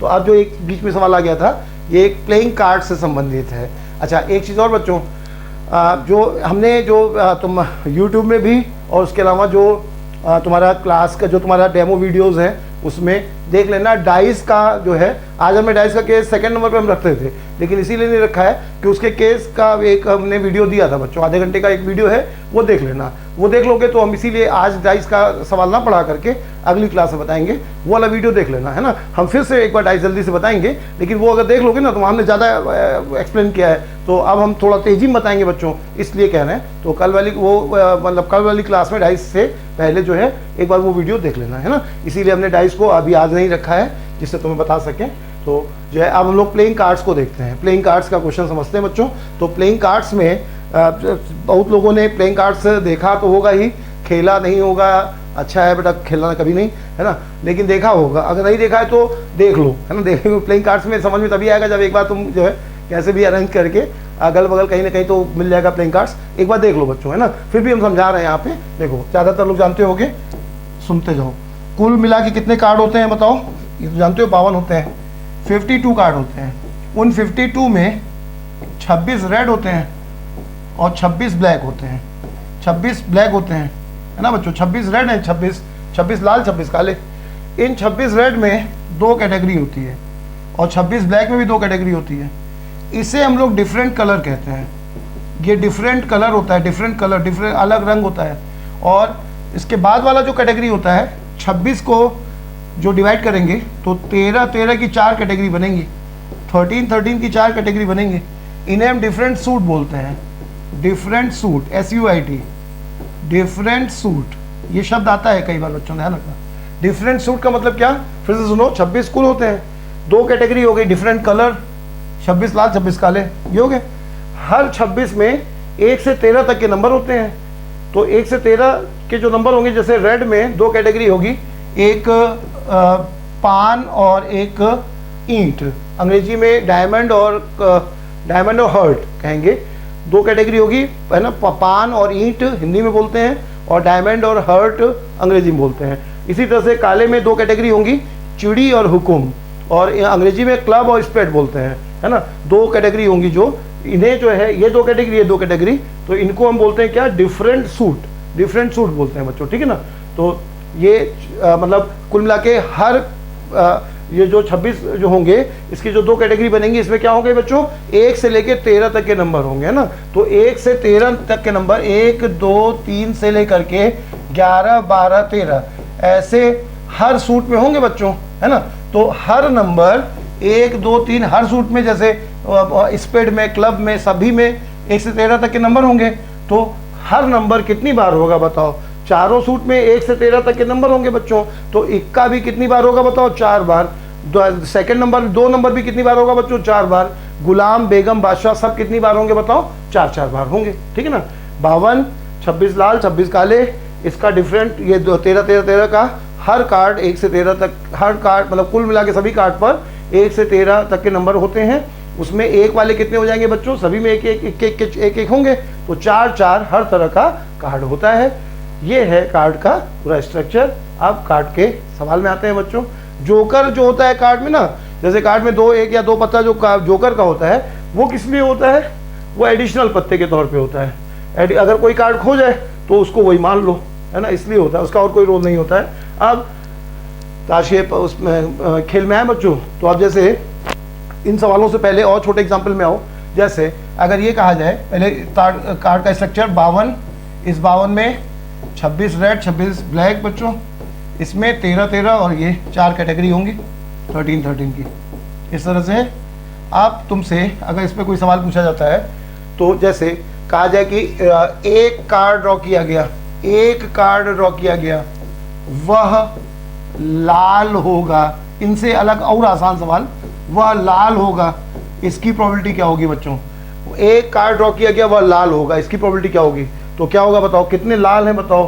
S1: तो अब जो एक बीच में सवाल आ गया था, ये एक प्लेइंग कार्ड से संबंधित है। अच्छा, एक चीज़ और बच्चों, जो हमने तुम YouTube में भी और उसके अलावा जो तुम्हारा क्लास का जो तुम्हारा डेमो वीडियोस हैं उसमें देख लेना, डाइस का जो है, आज हमने डाइस का केस 2nd नंबर पे हम रखते थे, लेकिन इसीलिए नहीं रखा है कि उसके केस का एक हमने वीडियो दिया था बच्चों, आधे घंटे का एक वीडियो है, वो देख लेना। वो देख लोगे तो हम इसीलिए आज डाइस का सवाल ना पढ़ा करके अगली क्लास में बताएंगे, वो वाला वीडियो देख लेना, है ना। हम फिर से एक बार डाइस जल्दी से बताएंगे, लेकिन वो अगर देख लोगे ना तो हमने ज़्यादा एक्सप्लेन किया है, तो अब हम थोड़ा तेज़ी में बताएंगे बच्चों, इसलिए कह रहे हैं। तो कल वाली मतलब कल वाली क्लास में डाइस से पहले जो है एक बार वो वीडियो देख लेना, है ना। इसीलिए हमने डाइस को अभी आज नहीं रखा है, जिससे तुम्हें बता सकें। तो जो है अब हम लोग प्लेइंग कार्ड्स को देखते हैं, प्लेइंग कार्ड्स का क्वेश्चन समझते हैं बच्चों। तो प्लेइंग कार्ड्स में बहुत लोगों ने प्लेइंग कार्ड्स देखा तो होगा ही, खेला नहीं होगा, अच्छा है बेटा खेलना कभी नहीं, है ना, लेकिन देखा होगा। अगर नहीं देखा है तो देख लो, है ना। देखो प्लेइंग कार्ड्स में समझ में तभी आएगा जब एक बार तुम जो है कैसे भी अरेंज करके अगल बगल कहीं ना कहीं तो मिल जाएगा प्लेइंग कार्ड्स, एक बार देख लो बच्चों, है ना। फिर भी हम समझा रहे हैं यहाँ पे, देखो ज़्यादातर लोग जानते होंगे, सुनते जाओ। कुल मिला के कितने कार्ड होते हैं बताओ? ये तो जानते हो 52 होते हैं, 52 कार्ड होते हैं। उन 52 में 26 रेड होते हैं और 26 ब्लैक होते हैं, 26 ब्लैक होते हैं, है ना बच्चों। 26 रेड है, 26 लाल, 26 काले। इन 26 रेड में 2 कैटेगरी होती है और 26 ब्लैक में भी 2 कैटेगरी होती है। इसे हम लोग डिफरेंट कलर कहते हैं। ये डिफरेंट कलर होता है, डिफरेंट कलर, डिफरेंट अलग रंग होता है। और इसके बाद वाला जो कैटेगरी होता है, 26 को जो डिवाइड करेंगे तो 13 की 4 कैटेगरी बनेंगी, 13 की 4 कैटेगरी बनेंगे। इन्हें हम डिफरेंट सूट बोलते हैं, different suit, SUIT, different suit. ये शब्द आता है कई बार बच्चों ने, है ना। डिफरेंट सूट का मतलब क्या? फिर से सुनो, 26 कुल होते हैं, 2 कैटेगरी हो गई, डिफरेंट कलर, 26 लाल, 26 काले, ये हो गए। हर 26 में 1 से 13 तक के नंबर होते हैं। तो 1 से 13 के जो नंबर होंगे, जैसे रेड में 2 कैटेगरी होगी, एक पान और एक ईंट, अंग्रेजी में डायमंड और हर्ट कहेंगे, 2 कैटेगरी होगी, है ना। पान और ईंट हिंदी में बोलते हैं और डायमंड और हर्ट अंग्रेजी में बोलते हैं। इसी तरह से काले में 2 कैटेगरी होंगी, चिड़ी और हुकुम। और अंग्रेजी में क्लब और स्पेड बोलते हैं, है ना। दो कैटेगरी होंगी जो इन्हें जो है, ये दो कैटेगरी, ये दो कैटेगरी, तो इनको हम बोलते हैं क्या, डिफरेंट सूट बोलते हैं बच्चों, ठीक है ना। तो ये मतलब कुल मिला के हर ये जो 26 जो होंगे, इसकी जो दो कैटेगरी बनेंगी, इसमें क्या होंगे बच्चों, 1 से लेके 13 तक के नंबर होंगे, है ना। तो 1 से 13 तक के नंबर, 1 2 3 से लेकर के 11 12 13 ऐसे हर सूट में होंगे बच्चों, है ना। तो हर नंबर 1 2 3 हर सूट में, जैसे स्पेड में, क्लब में, सभी में 1 से 13 तक के नंबर होंगे। तो हर नंबर कितनी बार होगा बताओ, चारों सूट में 1 से 13 तक के नंबर होंगे बच्चों। तो इक्का भी कितनी बार होगा बताओ, 4 बार। सेकंड नंबर, 2 नंबर भी कितनी बार होगा बच्चों, 4 बार। गुलाम, बेगम, बादशाह सब कितनी बार होंगे बताओ, 4 बार होंगे, ठीक है ना। 52, 26 लाल 26 काले, इसका डिफरेंट, ये 13 13 13 का हर कार्ड 1 से 13 तक, हर कार्ड मतलब कुल मिला के सभी कार्ड पर 1 से 13 तक के नंबर होते हैं। उसमें एक वाले कितने हो जाएंगे बच्चों, सभी में एक होंगे। तो 4 हर तरह का कार्ड होता है। ये है कार्ड का पूरा स्ट्रक्चर। अब कार्ड के सवाल में आते हैं बच्चों। जोकर जो होता है कार्ड में ना, जैसे कार्ड में 2 1 या 2 पत्ता जो जोकर का होता है, वो किस लिए होता है, वो एडिशनल पत्ते के तौर पे होता है। अगर कोई कार्ड खो जाए तो उसको वही मान लो, है ना, इसलिए होता है, उसका और कोई रोल नहीं होता है। अब ताश उसमें खेल में आए बच्चों, तो अब जैसे इन सवालों से पहले और छोटे एग्जाम्पल में आओ। जैसे अगर ये कहा जाए, पहले कार्ड का स्ट्रक्चर 52, इस 52 में 26 रेड 26 ब्लैक बच्चों, इसमें 13 13 और ये 4 कैटेगरी होंगी 13 13 की। इस तरह से आप तुमसे अगर इस पर कोई सवाल पूछा जाता है, तो जैसे कहा जाए कि एक कार्ड ड्रॉ किया गया, एक कार्ड ड्रॉ किया गया, वह लाल होगा। इनसे अलग और आसान सवाल, वह लाल होगा, इसकी प्रोबेबिलिटी क्या होगी बच्चों। एक कार्ड ड्रॉ किया गया, वह लाल होगा, इसकी प्रोबेबिलिटी क्या होगी। तो क्या होगा बताओ, कितने लाल हैं बताओ,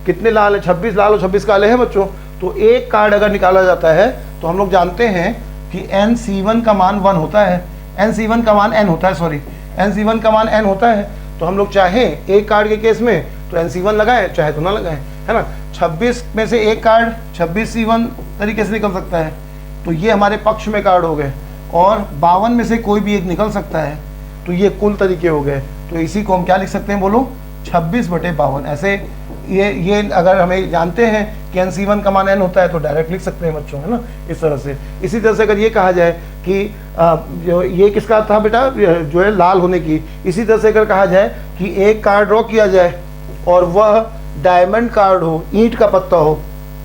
S1: कितने लाल हैं, 26 लाल और 26 काले हैं बच्चों। तो एक कार्ड अगर निकाला जाता है तो हम लोग जानते हैं कि NC1 का मान 1 होता है, NC1 का मान n होता है, सॉरी NC1 का मान n होता है। तो हम लोग चाहे एक कार्ड के केस में तो NC1 लगाएं, चाहे तो ना लगाएं, है ना। 26 में से एक कार्ड 26C1 तरीके से निकल सकता है, तो ये हमारे पक्ष में कार्ड हो गए। और 52 में से कोई भी एक निकल सकता है, तो ये कुल तरीके हो गए। तो इसी को हम क्या लिख सकते हैं बोलो, 26/52। ऐसे ये अगर हमें जानते हैं कि NC1 का मान n होता है तो डायरेक्ट लिख सकते हैं बच्चों, है ना, इस तरह से। इसी तरह से अगर ये कहा जाए कि जो ये किसका था बेटा, जो है लाल होने की, इसी तरह से अगर कहा जाए कि एक कार्ड ड्रॉ किया जाए और वह डायमंड कार्ड हो, ईंट का पत्ता हो,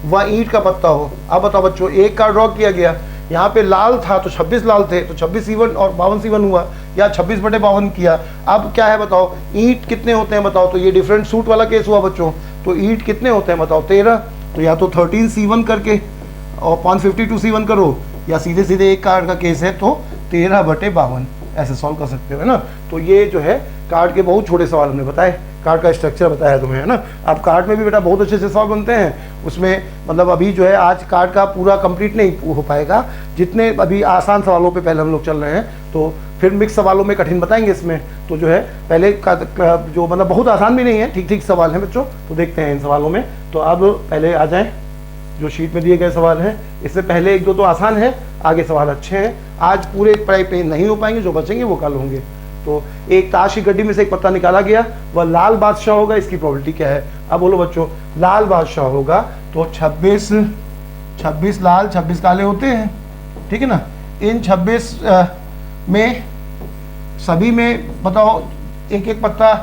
S1: वह ईंट का पत्ता हो। अब बताओ बच्चों, एक कार्ड ड्रॉ किया गया, यहाँ पे लाल था तो 26 लाल थे, तो 26C1 और 52C1 हुआ, या 26/52 किया। अब क्या है बताओ, ईंट कितने होते हैं बताओ। तो ये डिफरेंट सूट वाला केस हुआ बच्चों। तो ईंट कितने होते हैं बताओ, 13। तो या तो 13C1 करके और 152C1 करो, या सीधे सीधे एक कार्ड का केस है तो 13/52 ऐसे सॉल्व कर सकते हो, है ना। तो ये जो है कार्ड के बहुत छोटे सवाल हमने बताए, कार्ड का स्ट्रक्चर बताया तुम्हें, है ना। अब कार्ड में भी बेटा बहुत अच्छे से सवाल बनते हैं। उसमें मतलब अभी जो है आज कार्ड का पूरा कंप्लीट नहीं हो पाएगा, जितने अभी आसान सवालों पे पहले हम लोग चल रहे हैं, तो फिर मिक्स सवालों में कठिन बताएंगे इसमें। तो जो है पहले का जो मतलब बहुत आसान भी नहीं है, ठीक ठीक सवाल हैं बच्चों। तो देखते हैं इन सवालों में। तो अब पहले आ जाएँ जो शीट में दिए गए सवाल हैं। इससे पहले एक दो तो आसान है, आगे सवाल अच्छे हैं। आज पूरे पढ़ाई पे नहीं हो पाएंगे, जो बचेंगे वो कल होंगे। तो एक ताश की गड्डी में से एक पत्ता निकाला गया, वह लाल बादशाह होगा, इसकी प्रोबेबिलिटी क्या है। अब बोलो बच्चों, लाल बादशाह होगा तो 26 लाल 26 काले होते हैं, ठीक है ना। इन 26 में सभी में बताओ एक एक पत्ता,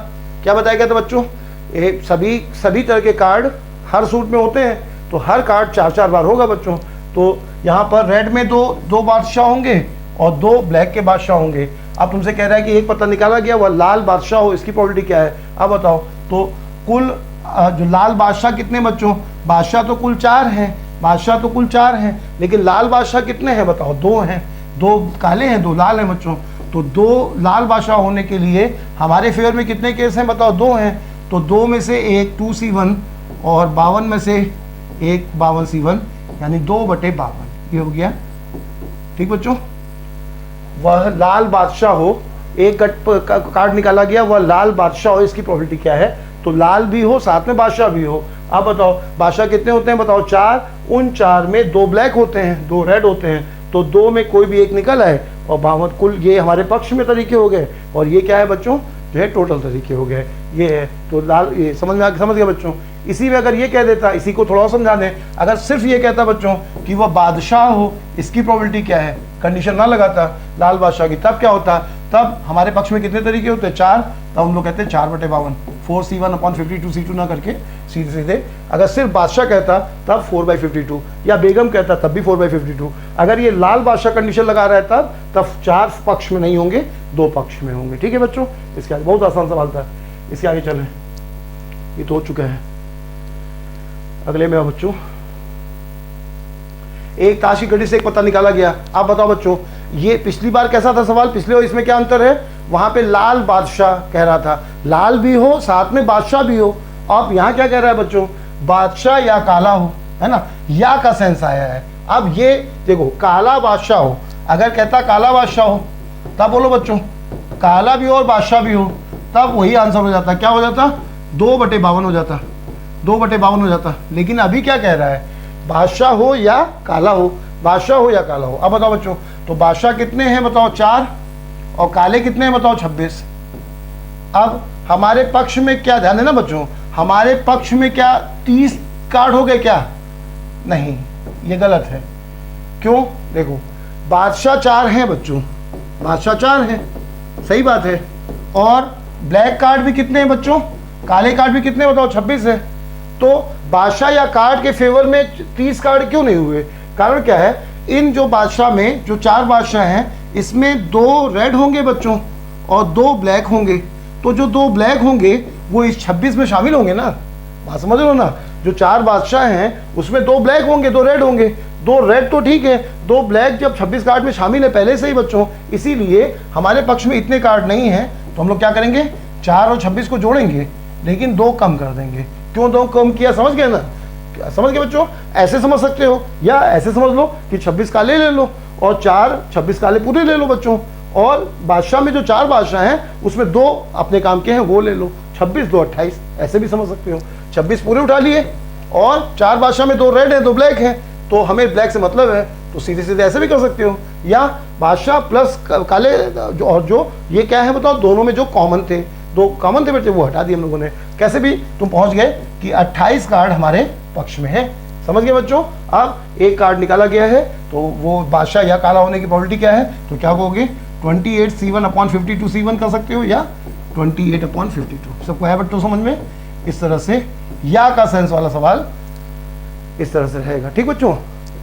S1: क्या बताया गया था बच्चों, सभी तरह के कार्ड हर सूट में होते हैं, तो हर कार्ड 4 बार होगा बच्चों। तो यहाँ पर रेड में दो बादशाह होंगे और 2 ब्लैक के बादशाह होंगे। अब तुमसे कह रहा है कि एक पत्ता निकाला गया, वह लाल बादशाह हो, इसकी प्रोबेबिलिटी क्या है। अब बताओ, तो कुल जो लाल बादशाह कितने बच्चों, बादशाह तो कुल 4 हैं, बादशाह तो कुल 4 हैं, लेकिन लाल बादशाह कितने हैं बताओ, 2 हैं। 2 काले हैं, 2 लाल हैं बच्चों। तो 2 लाल बादशाह होने के लिए हमारे फेवर में कितने केस हैं बताओ, 2 हैं। तो 2 में से एक 2C1 और 52 में से एक 52C1, यानी 2/52 ये हो गया, ठीक बच्चों। वह लाल बादशाह हो, एक कार्ड निकाला गया, वह लाल बादशाह हो, इसकी प्रोबेबिलिटी क्या है। तो लाल भी हो, साथ में बादशाह भी हो। अब बताओ बादशाह कितने होते हैं बताओ, 4। उन 4 में 2 ब्लैक होते हैं, 2 रेड होते हैं। तो दो में कोई भी एक निकल आए और 52 कुल ये हमारे पक्ष में तरीके हो गए, और ये क्या है बच्चों, जो है टोटल तरीके हो गए, ये है। तो लाल ये समझ गया बच्चों। इसी में अगर ये कह देता, इसी को थोड़ा समझा दें, अगर सिर्फ ये कहता बच्चों कि वह बादशाह हो, इसकी प्रोबेबिलिटी क्या है, कंडीशन ना लगाता लाल बादशाह की, तब क्या होता, तब हमारे पक्ष में कितने तरीके होते हैं, 4, तब हम लोग कहते हैं 4/52, 4c1/52c2 ना करके सीधे सीधे। अगर सिर्फ बादशाह कहता तब 4/52, या बेगम कहता तब भी 4/52। अगर ये लाल बादशाह कंडीशन लगा रहा है तब 4 पक्ष में नहीं होंगे, 2 पक्ष में होंगे। ठीक है बच्चों, इसके आगे बहुत आसान सवाल था। इसके आगे चलें, ये तो हो चुका है। अगले में बच्चों, एक ताश की घड़ी से एक पत्ता निकाला गया। आप बताओ बच्चों, ये पिछली बार कैसा था सवाल, पिछले और इसमें क्या अंतर है, वहां पे लाल बादशाह कह रहा था, लाल भी हो साथ में बादशाह भी हो। अब यहाँ क्या कह रहा है बच्चों, बादशाह या काला हो, है ना, या का सेंस आया है। अब ये देखो, काला बादशाह हो, अगर कहता काला बादशाह हो तब बोलो बच्चों, काला भी हो और बादशाह भी हो, तब वही आंसर हो जाता। क्या हो जाता, 2/52 हो जाता, 2/52 हो जाता। लेकिन अभी क्या कह रहा है, बादशाह हो या काला हो, बादशाह हो या काला हो। अब बताओ बच्चों, तो बादशाह कितने हैं बताओ, 4, और काले कितने हैं बताओ, 26। अब हमारे पक्ष में क्या, ध्यान देना बच्चों, हमारे पक्ष में क्या 30 कार्ड हो गए क्या, नहीं, ये गलत है। क्यों, देखो बादशाह 4 हैं बच्चों, बादशाह 4 हैं, सही बात है, और ब्लैक कार्ड भी कितने हैं बच्चों, काले कार्ड भी कितने बताओ, 26 है। तो बादशाह या कार्ड के फेवर में 30 कार्ड क्यों नहीं हुए, कारण क्या है, इन जो बादशाह में जो 4 बादशाह हैं, इसमें 2 रेड होंगे बच्चों और 2 ब्लैक होंगे। तो जो 2 ब्लैक होंगे वो इस 26 में शामिल होंगे ना, बात समझ लो ना। जो 4 बादशाह हैं उसमें 2 ब्लैक होंगे, 2 रेड होंगे, 2 रेड तो ठीक है, 2 ब्लैक जब 26 कार्ड में शामिल है पहले से ही बच्चों, इसीलिए हमारे पक्ष में इतने कार्ड नहीं हैं। तो हम लोग क्या करेंगे, 4 और 26 को जोड़ेंगे, लेकिन 2 कम कर देंगे। क्यों 2 कम किया, समझ गए ना, समझ गए बच्चों। ऐसे समझ सकते हो, या ऐसे समझ लो कि 26 काले ले लो और 26 काले पूरे ले लो बच्चों, और बादशाह में जो 4 बादशाह हैं उसमें 2 अपने काम के हैं वो ले लो, 26 2 28, ऐसे भी समझ सकते हो। 26 पूरे उठा लिए और 4 बादशाह में 2 रेड है 2 ब्लैक है, तो हमें ब्लैक से मतलब है, तो सीधे सीधे ऐसे भी कर सकते हो। या बादशाह प्लस काले, और जो ये क्या है बताओ, दोनों में जो कॉमन थे, 2 कॉमन थे बच्चे, वो हटा दिए हम लोगों ने। कैसे भी तुम पहुंच गए कि 28 कार्ड हमारे पक्ष में है, समझ गए बच्चों। अब एक कार्ड निकाला गया है, तो वो बादशाह या काला होने की प्रोबेबिलिटी क्या है, तो क्या कहोगे, 28c1/52c1 कर सकते हो, या 28/52। सबको है बच्चों समझ में, इस तरह से या का सेंस वाला सवाल इस तरह से रहेगा। ठीक बच्चों,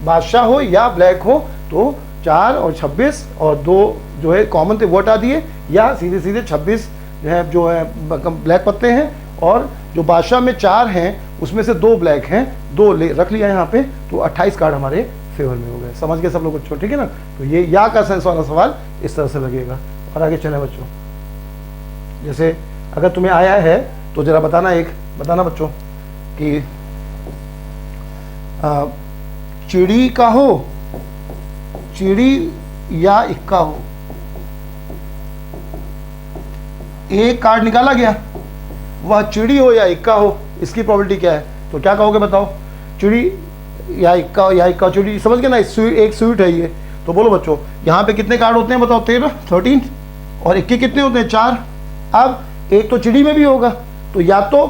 S1: बादशाह हो या ब्लैक हो, तो 4 और 26 और 2 जो है कॉमन थे वो हटा दिए, या सीधे सीधे 26 जो है ब्लैक पत्ते हैं, और जो बादशाह में 4 हैं उसमें से 2 ब्लैक हैं, 2 रख लिया यहाँ पे, तो 28 कार्ड हमारे फेवर में हो गए। समझ गए सब लोग बच्चों, ठीक है ना। तो ये या का सेंस वाला सवाल इस तरह से लगेगा। और आगे चले बच्चों, जैसे अगर तुम्हें आया है तो जरा बताना बच्चों कि चिड़ी का हो, चिड़ी या इक्का हो, एक कार्ड निकाला गया, वह चिड़ी हो या इक्का हो, इसकी प्रोबेबिलिटी क्या है, तो क्या कहोगे बताओ, चिड़ी या इक्का चिड़ी, समझ गए ना। एक स्वीट है ये, तो बोलो बच्चों यहाँ पे कितने कार्ड होते हैं बताओ, 13 और इक्के कितने होते हैं, 4। अब एक तो चिड़ी में भी होगा, तो या तो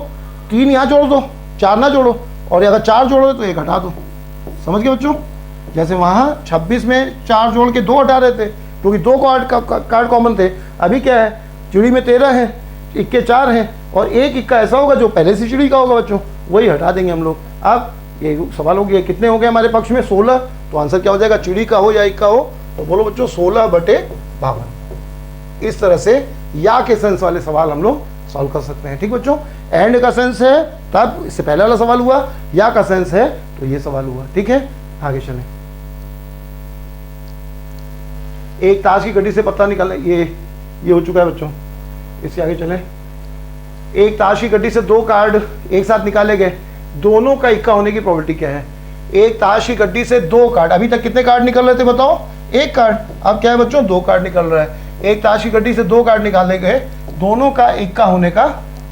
S1: 3 यहाँ जोड़ दो, 4 ना जोड़ो, और अगर 4 जोड़ो तो 1 हटा दो। समझ गए बच्चों, जैसे वहाँ 26 में 4 जोड़ के 2 हटा रहे थे, क्योंकि 2 कार्ड कॉमन थे। अभी क्या है, चिड़ी में 13 है, इक्के 4 हैं, और एक इक्का ऐसा होगा जो पहले से चिड़ी का होगा बच्चों, वही हटा देंगे हम लोग। अब ये सवाल हो गया कितने हो गए हमारे पक्ष में, 16, तो आंसर क्या हो जाएगा, चिड़ी का हो या इक्का हो, तो बोलो बच्चों 16/52। इस तरह से या के सेंस वाले सवाल हम लोग सॉल्व कर सकते हैं। ठीक बच्चों, एंड का सेंस है तब इससे पहले वाला सवाल हुआ, या का सेंस है तो ये सवाल हुआ। ठीक है, आगे चलें। एक ताश की गड्डी से पत्ता निकालना, ये हो चुका है बच्चों। इससे आगे चलें। एक ताश की गड्डी से 2 कार्ड एक साथ निकाले गए, दोनों का इक्का होने की प्रोबेबिलिटी क्या है। एक ताश की गड्डी से 2 कार्ड, अभी तक कितने कार्ड निकल रहे थे बताओ, 1 कार्ड, अब क्या है बच्चों 2 कार्ड निकल रहा है। एक ताश की गड्डी से 2 कार्ड निकाले गए, दोनों का इक्का होने का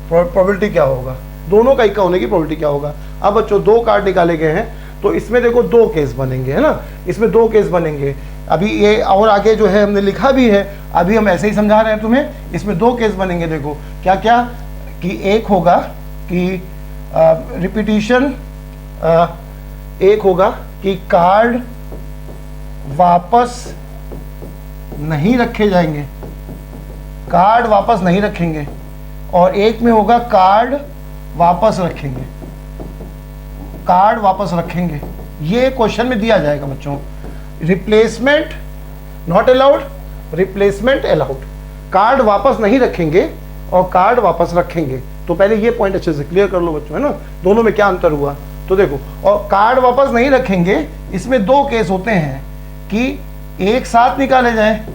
S1: प्रोबेबिलिटी क्या होगा, दोनों का इक्का होने की प्रोबेबिलिटी क्या होगा। अब बच्चों 2 कार्ड निकाले गए हैं, तो इसमें देखो 2 केस बनेंगे, है ना, इसमें 2 केस बनेंगे। अभी ये और आगे जो है हमने लिखा भी है, अभी हम ऐसे ही समझा रहे हैं तुम्हें। इसमें दो केस बनेंगे, देखो क्या क्या, कि एक होगा कि रिपीटिशन, एक होगा कि कार्ड वापस नहीं रखे जाएंगे, कार्ड वापस नहीं रखेंगे, और एक में होगा कार्ड वापस रखेंगे, कार्ड वापस रखेंगे। ये क्वेश्चन में दिया जाएगा बच्चों। Replacement not allowed, replacement allowed. Card वापस नहीं रखेंगे और कार्ड वापस रखेंगे। तो पहले ये पॉइंट अच्छे से क्लियर कर लो बच्चों, है ना, दोनों में क्या अंतर हुआ। तो देखो, और कार्ड वापस नहीं रखेंगे, इसमें दो केस होते हैं कि एक साथ निकाले जाए,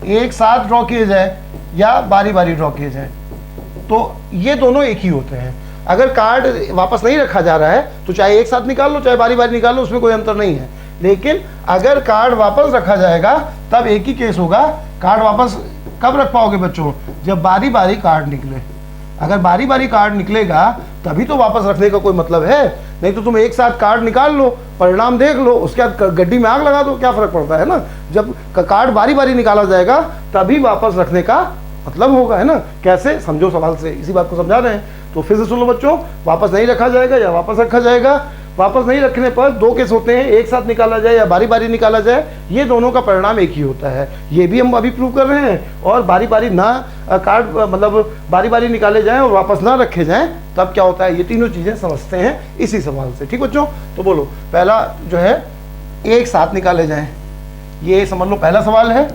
S1: एक साथ ड्रॉ किए जाए, या बारी बारी ड्रॉ किए जाए। तो ये दोनों एक ही होते हैं। अगर कार्ड वापस नहीं रखा जा रहा है तो चाहे एक साथ निकाल लो चाहे बारी बारी निकाल लो, उसमें कोई अंतर नहीं है। लेकिन अगर कार्ड वापस रखा जाएगा तब एक ही केस होगा। कार्ड वापस कब रख पाओगे बच्चों? जब बारी बारी कार्ड निकले। अगर बारी बारी कार्ड निकलेगा तभी तो वापस रखने का कोई मतलब है, नहीं तो तुम एक साथ कार्ड निकाल लो, परिणाम देख लो, उसके बाद गड्डी में आग लगा दो, क्या फर्क पड़ता है ना। जब कार्ड बारी बारी निकाला जाएगा तभी वापस रखने का मतलब होगा, है ना। कैसे, समझो सवाल से, इसी बात को समझा रहे हैं। तो फिर से सुन लो बच्चों, वापस नहीं रखा जाएगा या वापस रखा जाएगा। वापस नहीं रखने पर दो केस होते हैं, एक साथ निकाला जाए या बारी बारी निकाला जाए, ये दोनों का परिणाम एक ही होता है। ये भी हम अभी प्रूव कर रहे हैं। और बारी बारी ना कार्ड मतलब बारी बारी निकाले जाएं और वापस ना रखे जाएं तब क्या होता है, ये तीनों चीज़ें समझते हैं इसी सवाल से। ठीक बच्चों, तो बोलो, पहला जो है एक साथ निकाले जाएं, ये समझ लो पहला सवाल है,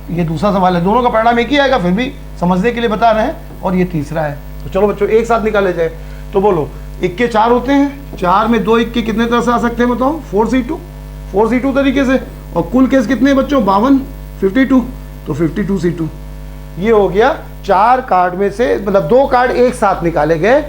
S1: ये दूसरा सवाल है। दोनों का परिणाम एक ही आएगा, फिर भी समझने के लिए बता रहे हैं। और ये तीसरा है। तो चलो बच्चों, एक साथ निकाले जाए। तो बोलो, इक्के चार होते हैं, चार में दो इक्के कितने तरह से आ सकते हैं बताओ? 4C2 तरीके से। और कुल केस कितने हैं बच्चों? 52, 52, तो 52C2। ये हो गया चार कार्ड में से, मतलब दो कार्ड एक साथ निकाले गए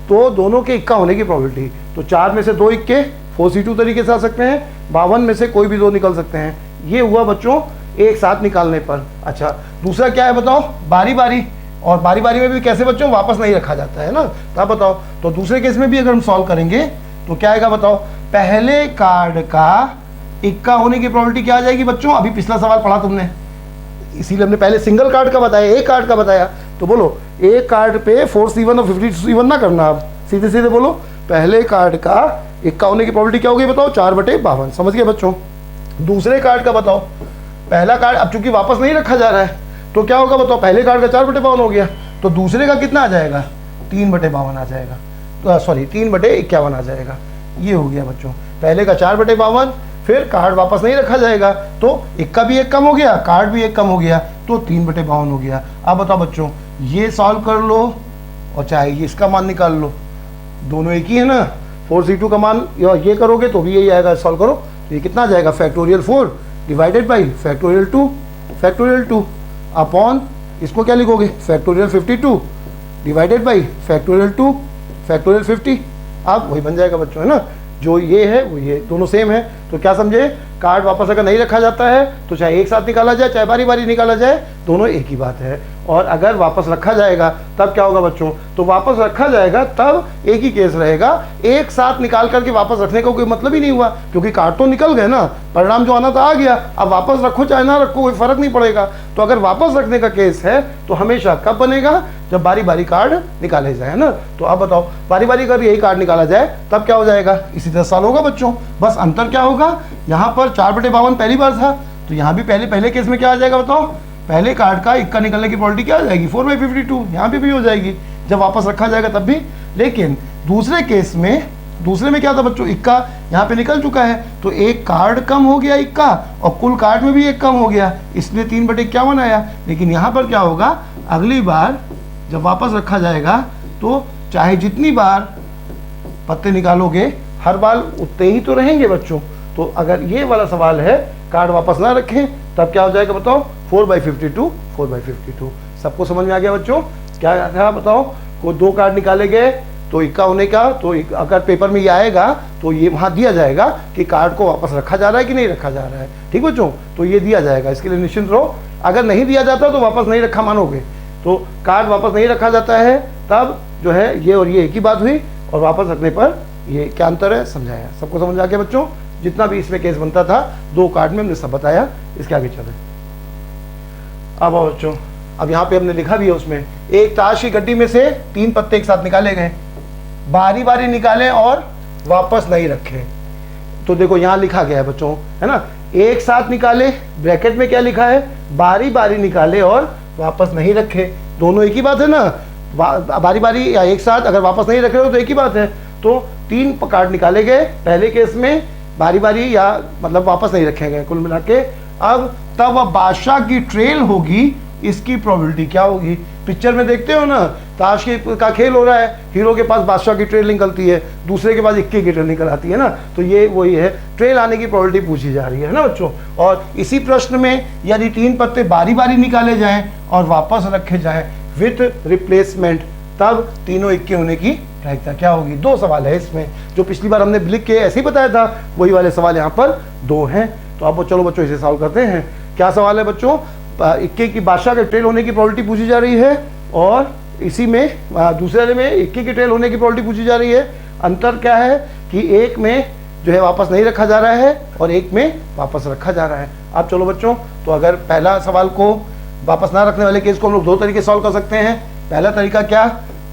S1: तो दोनों के इक्का होने की प्रोबेबिलिटी। तो चार में से दो इक्के 4C2 तरीके से आ सकते हैं, 52 में से कोई भी दो निकल सकते हैं। ये हुआ बच्चों एक साथ निकालने पर। अच्छा, दूसरा क्या है बताओ? बारी बारी। और बारी बारी में भी कैसे बच्चों? वापस नहीं रखा जाता है ना। तब बताओ, तो दूसरे केस में भी अगर हम सॉल्व करेंगे तो क्या आएगा बताओ? पहले कार्ड का इक्का होने की प्रोबेबिलिटी क्या आ जाएगी बच्चों? अभी पिछला सवाल पढ़ा तुमने, इसीलिए हमने पहले सिंगल कार्ड का बताया, एक कार्ड का बताया। तो बोलो, एक कार्ड पे 4C1 और 52C1 ना करना, आप सीधे सीधे बोलो, पहले कार्ड का इक्का होने की प्रोबेबिलिटी क्या होगी बताओ? 4/52। समझ गए बच्चों? दूसरे कार्ड का बताओ, पहला कार्ड अब चूंकि वापस नहीं रखा जा रहा है तो क्या होगा बताओ? पहले कार्ड का 4/52 हो गया, तो दूसरे का कितना आ जाएगा? 3/52 आ जाएगा। तो सॉरी, 3/51 आ जाएगा। ये हो गया बच्चों, पहले का 4/52, फिर कार्ड वापस नहीं रखा जाएगा तो इक्का भी एक कम हो गया, कार्ड भी एक कम हो गया, तो 3/52 हो गया। अब बताओ बच्चों, ये सॉल्व कर लो और चाहे ये इसका मान निकाल लो, दोनों एक ही है ना। 4C2 का मान ये करोगे तो भी यही आएगा, सॉल्व करो तो ये कितना आ जाएगा? Factorial 4 divided by factorial 2 upon, इसको क्या लिखोगे? Factorial 52 divided by factorial 2 factorial 50। अब वही बन जाएगा बच्चों, है ना। जो ये है वो ये दोनों सेम है। तो क्या समझे? कार्ड वापस अगर नहीं रखा जाता है तो चाहे एक साथ निकाला जाए चाहे बारी बारी निकाला जाए, दोनों एक ही बात है। और अगर वापस रखा जाएगा तब क्या होगा बच्चों? तो वापस रखा जाएगा तब एक ही केस रहेगा, एक साथ निकाल करके वापस रखने का कोई मतलब ही नहीं हुआ, क्योंकि कार्ड तो निकल गए ना, परिणाम जो आना था आ गया। अब वापस रखो चाहे ना रखो, कोई फर्क नहीं पड़ेगा। तो अगर वापस रखने का केस है तो हमेशा कब बनेगा? जब बारी बारी कार्ड निकाले जाए, है ना। तो अब बताओ, बारी बारी कर यही कार्ड निकाला जाए तब क्या हो जाएगा? इसी तरह साल होगा बच्चों। बस अंतर क्या होगा? यहाँ पर 4/52 पहली बार था, तो यहाँ भी पहले केस में क्या आ जाएगा बताओ? पहले कार्ड का इक्का निकलने की प्रोबेबिलिटी क्या आ जाएगी? 4/52। यहाँ भी हो जाएगी जब वापस रखा जाएगा तब भी। लेकिन दूसरे केस में, दूसरे में क्या था बच्चों? इक्का यहाँ पे निकल चुका है, तो एक कार्ड कम हो गया इक्का, और कुल कार्ड में भी एक कम हो गया, इसलिए 3/51 आया। लेकिन यहाँ पर क्या होगा? अगली बार जब वापस रखा जाएगा तो चाहे जितनी बार पत्ते निकालोगे हर बार उतने ही तो रहेंगे बच्चों। तो अगर ये वाला सवाल है, कार्ड वापस ना रखें, तब क्या हो जाएगा बताओ? 4/52। सबको समझ में आ गया बच्चों? क्या था बताओ? कोई दो कार्ड निकाले गए तो इक्का होने का, तो अगर पेपर में ये आएगा तो ये वहाँ दिया जाएगा कि कार्ड को वापस रखा जा रहा है कि नहीं रखा जा रहा है। ठीक बच्चों? तो ये दिया जाएगा, इसके लिए निश्चिंत रहो। अगर नहीं दिया जाता तो वापस नहीं रखा मानोगे। तो कार्ड वापस नहीं रखा जाता है तब जो है ये और ये एक ही बात हुई, और वापस रखने पर ये क्या अंतर है समझाया। सबको समझ आ गया बच्चों? जितना भी इसमें केस बनता था 2 कार्ड में हमने सब बताया। इसके आगे चले। अब आओ बच्चों, अब यहाँ पे हमने लिखा भी है उसमें, एक ताश की गड्डी में से 3 पत्ते एक साथ निकाले गए, बारी बारी निकाले और वापस नहीं रखे। तो देखो यहाँ लिखा गया है बच्चों, है ना, एक साथ निकाले, ब्रैकेट में क्या लिखा है, बारी बारी निकाले और वापस नहीं रखे। दोनों एक ही बात है ना, बारी बारी या एक साथ अगर वापस नहीं रख रहे हो तो एक ही बात है। तो 3 कार्ड निकाले गए, पहले केस में बारी बारी या मतलब वापस नहीं रखे गए कुल मिला के। अब तब बादशाह की ट्रेल होगी, इसकी प्रोबेबिलिटी क्या होगी। पिक्चर में देखते हो ना, ताश का खेल हो रहा है, हीरो के पास बादशाह की ट्रेल निकलती है, दूसरे के पास इक्के की ट्रेल निकल आती है ना, तो ये वही है, ट्रेल आने की प्रोबेबिलिटी पूछी जा रही है ना बच्चों। और इसी प्रश्न में यदि 3 पत्ते बारी बारी निकाले जाएं और वापस रखे जाएं विथ रिप्लेसमेंट, तब तीनों इक्के होने की प्रायिकता क्या होगी। 2 सवाल है इसमें, जो पिछली बार हमने लिख के ऐसे ही बताया था, वही वाले सवाल यहाँ पर 2 हैं। तो अब चलो बच्चों इसे सॉल्व करते हैं। क्या सवाल है बच्चों, इक्के की बादशाह के ट्रेल होने की प्रोबेबिलिटी पूछी जा रही है, और इसी में दूसरे में इक्के की ट्रेल होने की प्रोबेबिलिटी पूछी जा रही है। अंतर क्या है कि एक में जो है वापस नहीं रखा जा रहा है और एक में वापस रखा जा रहा है। अब चलो बच्चों, तो अगर पहला सवाल को वापस ना रखने वाले केस को हम लोग 2 तरीके सॉल्व कर सकते हैं। पहला तरीका क्या,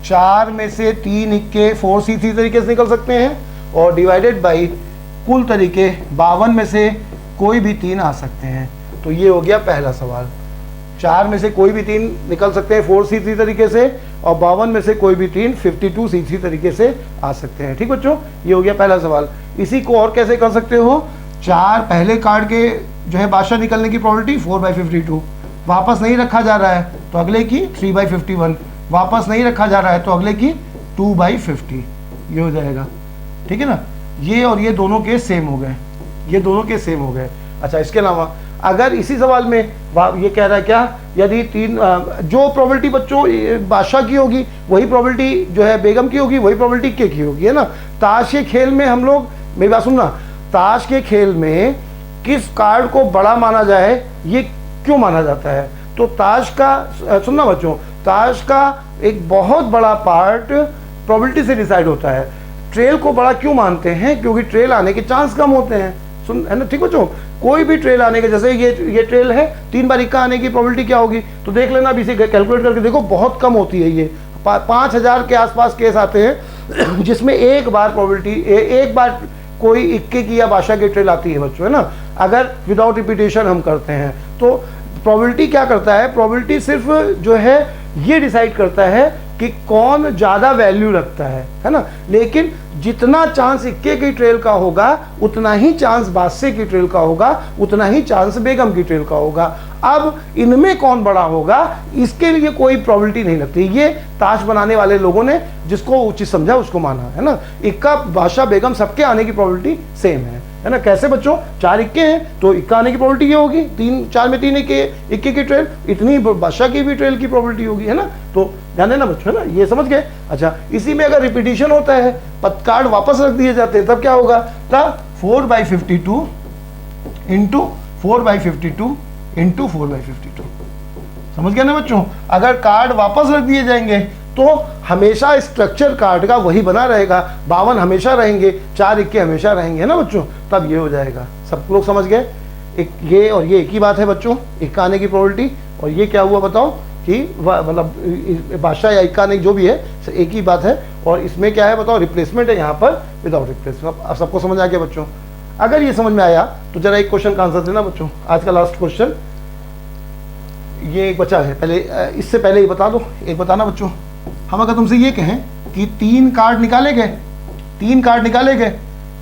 S1: 4 में से 3 इक्के 4C3 तरीके से निकल सकते हैं, और डिवाइडेड बाई कुल तरीके 52 में से कोई भी 3 आ सकते हैं। तो ये हो गया पहला सवाल, 4 में से कोई भी 3 निकल सकते हैं 4C3 तरीके से, और 52 में से कोई भी 3 52C3 तरीके से आ सकते हैं। ठीक बच्चों, ये हो गया पहला सवाल। इसी को और कैसे कर सकते हो, 4 पहले कार्ड के जो है बादशाह निकलने की प्रोबेबिलिटी 4/52, वापस नहीं रखा जा रहा है तो अगले की 3/51, वापस नहीं रखा जा रहा है तो अगले की 2/50, ये हो जाएगा। ठीक है ना, ये और ये दोनों केस सेम हो गए, ये दोनों केस सेम हो गए। अच्छा, इसके अलावा अगर इसी सवाल में ये कह रहा है क्या, यदि 3 जो प्रोबेबिलिटी बच्चों बादशाह की होगी वही प्रोबेबिलिटी जो है बेगम की होगी, वही प्रोबेबिलिटी के की होगी, है ना। ताश के खेल में हम लोग, मेरी बात सुनना, ताश के खेल में किस कार्ड को बड़ा माना जाए, ये क्यों माना जाता है। तो ताश का, सुनना बच्चों, ताश का एक बहुत बड़ा पार्ट प्रोबेबिलिटी से डिसाइड होता है। ट्रेल को बड़ा क्यों मानते हैं, क्योंकि ट्रेल आने के चांस कम होते हैं, सुन है ना। ठीक बच्चों, कोई भी ट्रेल आने के, जैसे ये ट्रेल है, 3 बार इक्का आने की प्रोबेबिलिटी क्या होगी, तो देख लेना, अभी इसे कैलकुलेट करके देखो, बहुत कम होती है। ये 5000 के आसपास केस आते हैं जिसमें एक बार प्रोबेबिलिटी, एक बार कोई इक्के की या बादशाह की ट्रेल आती है बच्चों, है ना। अगर विदाउट रिपीटेशन हम करते हैं तो प्रोबेबिलिटी क्या करता है, प्रोबेबिलिटी सिर्फ जो है ये डिसाइड करता है कि कौन ज़्यादा वैल्यू रखता है ना। लेकिन जितना चांस इक्के की ट्रेल का होगा उतना ही चांस बादशाह की ट्रेल का होगा, उतना ही चांस बेगम की ट्रेल का होगा। अब इनमें कौन बड़ा होगा, इसके लिए कोई प्रोबेबिलिटी नहीं लगती। ये ताश बनाने वाले लोगों ने जिसको उचित समझा उसको माना, है ना। इक्का बादशाह बेगम सबके आने की प्रोबेबिलिटी सेम है ना। कैसे बच्चों, 4 इक्के हैं तो इक्का आने की प्रोबेबिलिटी ये होगी, 4 में 3 इक्के की ट्रेल, इतनी बादशाह की भी ट्रेल की प्रोबेबिलिटी होगी, है ना। तो ध्यान देना बच्चों, है ना, ये समझ गए। अच्छा, इसी में अगर रिपीटिशन होता है, कार्ड वापस रख दिए जाते हैं, तब क्या होगा, तब 4/52 इंटू 4/52 इंटू 4/52, समझ गए ना बच्चों। अगर कार्ड वापस रख दिए जाएंगे तो हमेशा स्ट्रक्चर कार्ड का वही बना रहेगा, 52 हमेशा रहेंगे, 4 इक्के हमेशा रहेंगे ना बच्चों, तब ये हो जाएगा। सब लोग समझ गए, ये और ये एक ही बात है बच्चों, इक्का आने की प्रोबेबिलिटी, और ये क्या हुआ बताओ कि मतलब बादशाह या इक्का आने की जो भी है एक ही बात है। और इसमें क्या है बताओ, रिप्लेसमेंट है यहाँ पर विदाउट रिप्लेसमेंट। अब सबको समझ आ गया बच्चों। अगर ये समझ में आया तो जरा एक क्वेश्चन का आंसर देना बच्चों, आज का लास्ट क्वेश्चन ये एक बचा है, पहले इससे पहले ही बता दो, एक बताना बच्चों। हम अगर तुमसे ये कहें कि 3 कार्ड निकाले गए, 3 कार्ड निकाले गए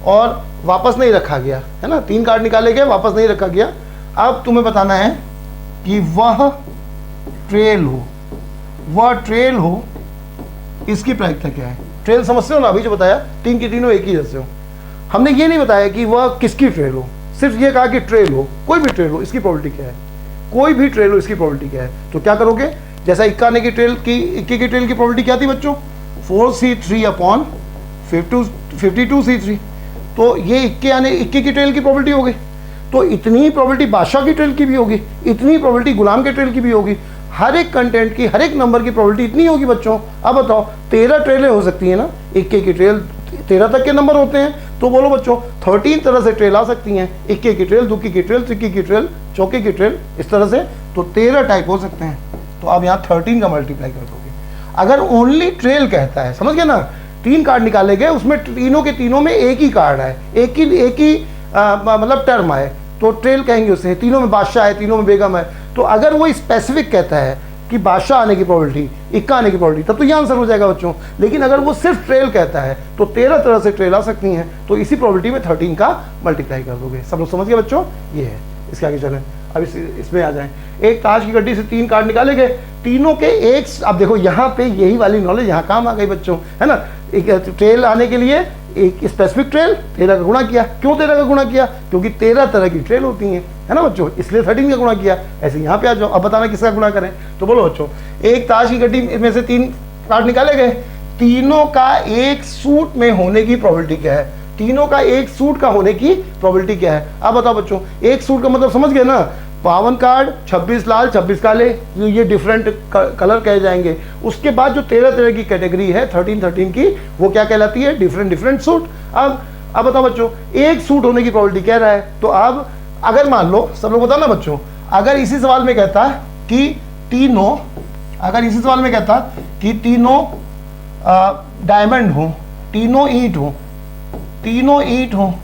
S1: और वापस नहीं रखा गया, है ना, 3 कार्ड निकाले गए वापस नहीं रखा गया, अब तुम्हें बताना है कि वह ट्रेल हो, इसकी प्रायिकता क्या है। ट्रेल समझते हो ना, अभी जो बताया 3 की तीनों एक ही जैसे हो। हमने ये नहीं बताया कि वह किसकी ट्रेल हो, सिर्फ ये कहा कि ट्रेल हो, कोई भी ट्रेल हो, इसकी प्रोबेबिलिटी क्या है, कोई भी ट्रेल हो इसकी प्रोबेबिलिटी क्या है। तो क्या करोगे, जैसा इक्का आने की ट्रेल की, इक्के की ट्रेल की प्रोबेबिलिटी क्या थी बच्चों, 4C3/52C3, तो ये इक्के की ट्रेल की प्रोबेबिलिटी हो गई। तो इतनी ही प्रोबेबिलिटी बादशाह की ट्रेल की भी होगी, इतनी प्रोबेबिलिटी गुलाम के ट्रेल की भी होगी, हर एक कंटेंट की, हर एक नंबर की प्रोबेबिलिटी इतनी होगी बच्चों। अब बताओ, 13 ट्रेलें हो सकती है ना, इक्के की ट्रेल 13 तक के नंबर होते हैं, तो बोलो बच्चों 13 तरह से ट्रेल आ सकती हैं, इक्के की ट्रेल, दुक्की की ट्रेल, तिक्की की ट्रेल, चौके की ट्रेल, इस तरह से तो 13 टाइप हो सकते हैं। तो आप यहाँ 13 का मल्टीप्लाई कर दोगे। अगर ओनली ट्रेल कहता है, समझ गए ना, 3 कार्ड निकाले गए, उसमें तीनों के तीनों में एक ही कार्ड है, एक ही मतलब टर्म है, तो ट्रेल कहेंगे उसे। तीनों में बादशाह है, तीनों में बेगम है। तो अगर वो स्पेसिफिक कहता है कि बादशाह आने की प्रोबेबिलिटी, इक्का आने की प्रोबेबिलिटी, तब तो ये आंसर हो जाएगा बच्चों। लेकिन अगर वो सिर्फ ट्रेल कहता है तो 13 तरह से ट्रेल आ सकती हैं, तो इसी प्रोबेबिलिटी में 13 का मल्टीप्लाई कर दोगे। सब लोग समझ गए बच्चों? ये है। इसके आगे चलें, अब इसमें आ जाएं। एक ताश की गड्डी से 3 कार्ड निकाले गए, तीनों के एक, अब देखो यहाँ पे यही वाली नॉलेज यहाँ काम आ गई बच्चों, है ना। एक ट्रेल आने के लिए एक स्पेसिफिक ट्रेल 13 का गुणा किया। क्यों 13 का गुणा किया? क्योंकि 13 तरह की ट्रेल होती हैं, है ना बच्चों, इसलिए 13 का गुणा किया। ऐसे यहाँ पे आ जाओ, अब बताना किसका गुणा करें। तो बोलो बच्चों, एक ताश की गड्डी में से 3 कार्ड निकाले गए, तीनों का एक सूट में होने की प्रोबेबिलिटी क्या है? तीनों का एक सूट का होने की प्रोबेबिलिटी क्या है? अब बताओ बच्चों, एक सूट का मतलब समझ गए ना, 52 कार्ड, 26 लाल 26 काले, ये डिफरेंट कलर कहे जाएंगे। उसके बाद जो 13 तरह की कैटेगरी है 13 की, वो क्या कहलाती है? Different suit. अब बताओ बच्चों, एक सूट होने की प्रोबेबिलिटी कह रहा है। तो अब अगर मान लो, सब लोग बताओ ना बच्चों, अगर इसी सवाल में कहता कि तीनों, अगर इसी सवाल में कहता कि तीनों डायमंड हो, तीनों ईंट हो, तीनों ईंट हो,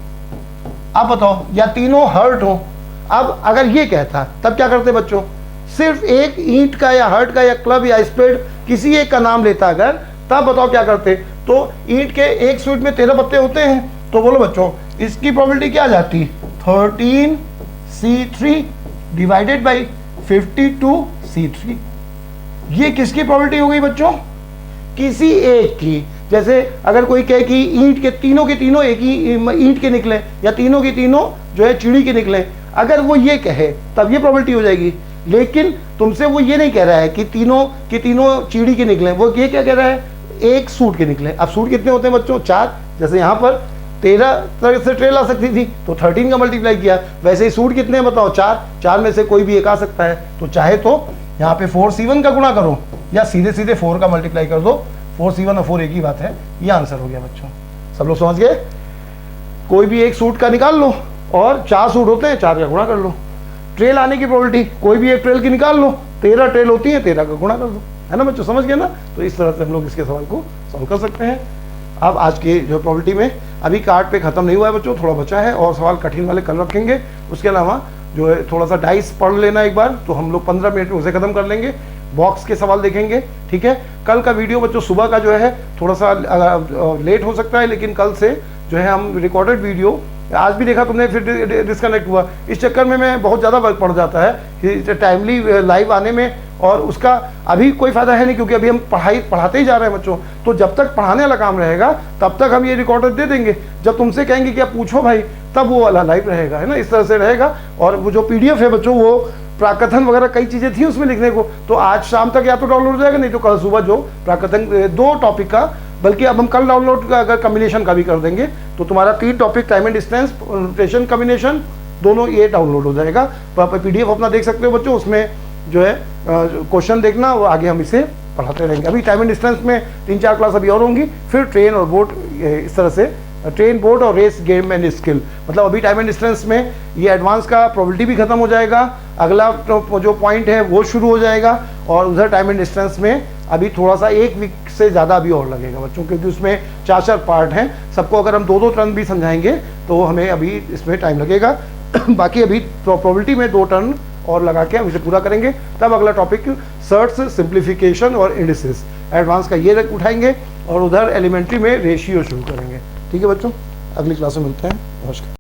S1: अब बताओ, या तीनों हर्ट हो। अब अगर ये कहता तब क्या करते बच्चों? सिर्फ एक ईंट का या हर्ट का या क्लब या स्पेड किसी एक का नाम लेता अगर, तब बताओ क्या करते? तो ईंट के एक सूट में 13 पत्ते होते हैं, तो बोलो बच्चों इसकी प्रोबेबिलिटी क्या आ जाती? 13C3 divided by 52C3। ये किसकी प्रोबेबिलिटी हो गई बच्चों? किसी एक की। जैसे अगर कोई कहे कि ईंट के तीनों एक ही ईंट के निकले, या तीनों के तीनों जो है चिड़ी के निकले, अगर वो ये कहे तब ये प्रोबेबिलिटी हो जाएगी। लेकिन तुमसे वो ये नहीं कह रहा है कि तीनों के तीनों चिड़ी के निकले, वो ये क्या कह रहा है? एक सूट के निकले। अब सूट कितने होते हैं बच्चों? 4। जैसे यहाँ पर 13 तरह से ट्रेल आ सकती थी, तो 13 का मल्टीप्लाई किया। वैसे ही सूट कितने हैं बताओ? 4 में से कोई भी एक आ सकता है। तो चाहे तो यहाँ पे 4C1 का गुणा करो, या सीधे 4 का मल्टीप्लाई कर दो। 4C1 और 4 एक ही बात है। ये आंसर हो गया बच्चों। सब लोग समझ गए? कोई भी एक सूट का निकाल लो, और 4 सूट होते हैं, 4 का गुणा कर लो। ट्रेल आने की प्रोबेबिलिटी कोई भी एक ट्रेल की निकाल लो, 13 ट्रेल होती है, 13 का गुणा कर दो, है ना बच्चों? समझ गए ना? तो इस तरह से हम लोग इसके सवाल को सॉल्व कर सकते हैं। अब आज की जो प्रोबेबिलिटी में अभी कार्ड पे खत्म नहीं हुआ है बच्चों, थोड़ा बचा है, और सवाल कठिन वाले कल रखेंगे। उसके अलावा जो है थोड़ा सा डाइस पढ़ लेना एक बार, तो हम लोग 15 मिनट में उसे खत्म कर लेंगे। बॉक्स के सवाल देखेंगे, ठीक है। कल का वीडियो बच्चों सुबह का जो है थोड़ा सा लेट हो सकता है, लेकिन कल से जो है हम रिकॉर्डेड वीडियो, आज भी देखा तुमने फिर डिस्कनेक्ट हुआ, इस चक्कर में मैं बहुत ज़्यादा वक्त पड़ जाता है कि टाइमली लाइव आने में, और उसका अभी कोई फ़ायदा है नहीं, क्योंकि अभी हम पढ़ाते ही जा रहे हैं बच्चों। तो जब तक पढ़ाने वाला काम रहेगा तब तक हम ये रिकॉर्डर दे देंगे। जब तुमसे कहेंगे कि आप पूछो भाई, तब वो वाला लाइव रहेगा, है ना, इस तरह से रहेगा। और वो जो PDF है बच्चों, वो प्राकथन वगैरह कई चीज़ें थी उसमें लिखने को, तो आज शाम तक या तो डाउनलोड हो जाएगा, नहीं तो कल सुबह जो प्राकथन 2 टॉपिक का, बल्कि अब हम कल डाउनलोड का अगर कम्बिनेशन का भी कर देंगे, तो तुम्हारा 3 topic time and distance, rotation, combination, दोनों ये डाउनलोड हो जाएगा। तो आप PDF अपना देख सकते हो बच्चों, उसमें जो है क्वेश्चन देखना, और आगे हम इसे पढ़ाते रहेंगे। अभी टाइम एंड डिस्टेंस में 3-4 क्लास अभी और होंगी, फिर ट्रेन और बोट, इस तरह से ट्रेन, बोट और रेस, गेम एंड स्किल। मतलब अभी टाइम एंड डिस्टेंस में ये एडवांस का प्रोबेबिलिटी भी खत्म हो जाएगा, अगला जो पॉइंट है वो शुरू हो जाएगा, और उधर टाइम एंड डिस्टेंस में अभी थोड़ा सा 1 वीक से ज़्यादा अभी और लगेगा बच्चों, क्योंकि उसमें 4 पार्ट हैं। सबको अगर हम 2 टर्न भी समझाएंगे तो हमें अभी इसमें टाइम लगेगा। बाकी अभी प्रोबेबिलिटी में 2 टर्न और लगा के हम इसे पूरा करेंगे, तब अगला टॉपिक सर्च, सिंप्लीफिकेशन और इंडिसेस, एडवांस का ये उठाएंगे, और उधर एलिमेंट्री में रेशियो शुरू करेंगे। ठीक है बच्चों, अगली क्लास में मिलते हैं। नमस्कार।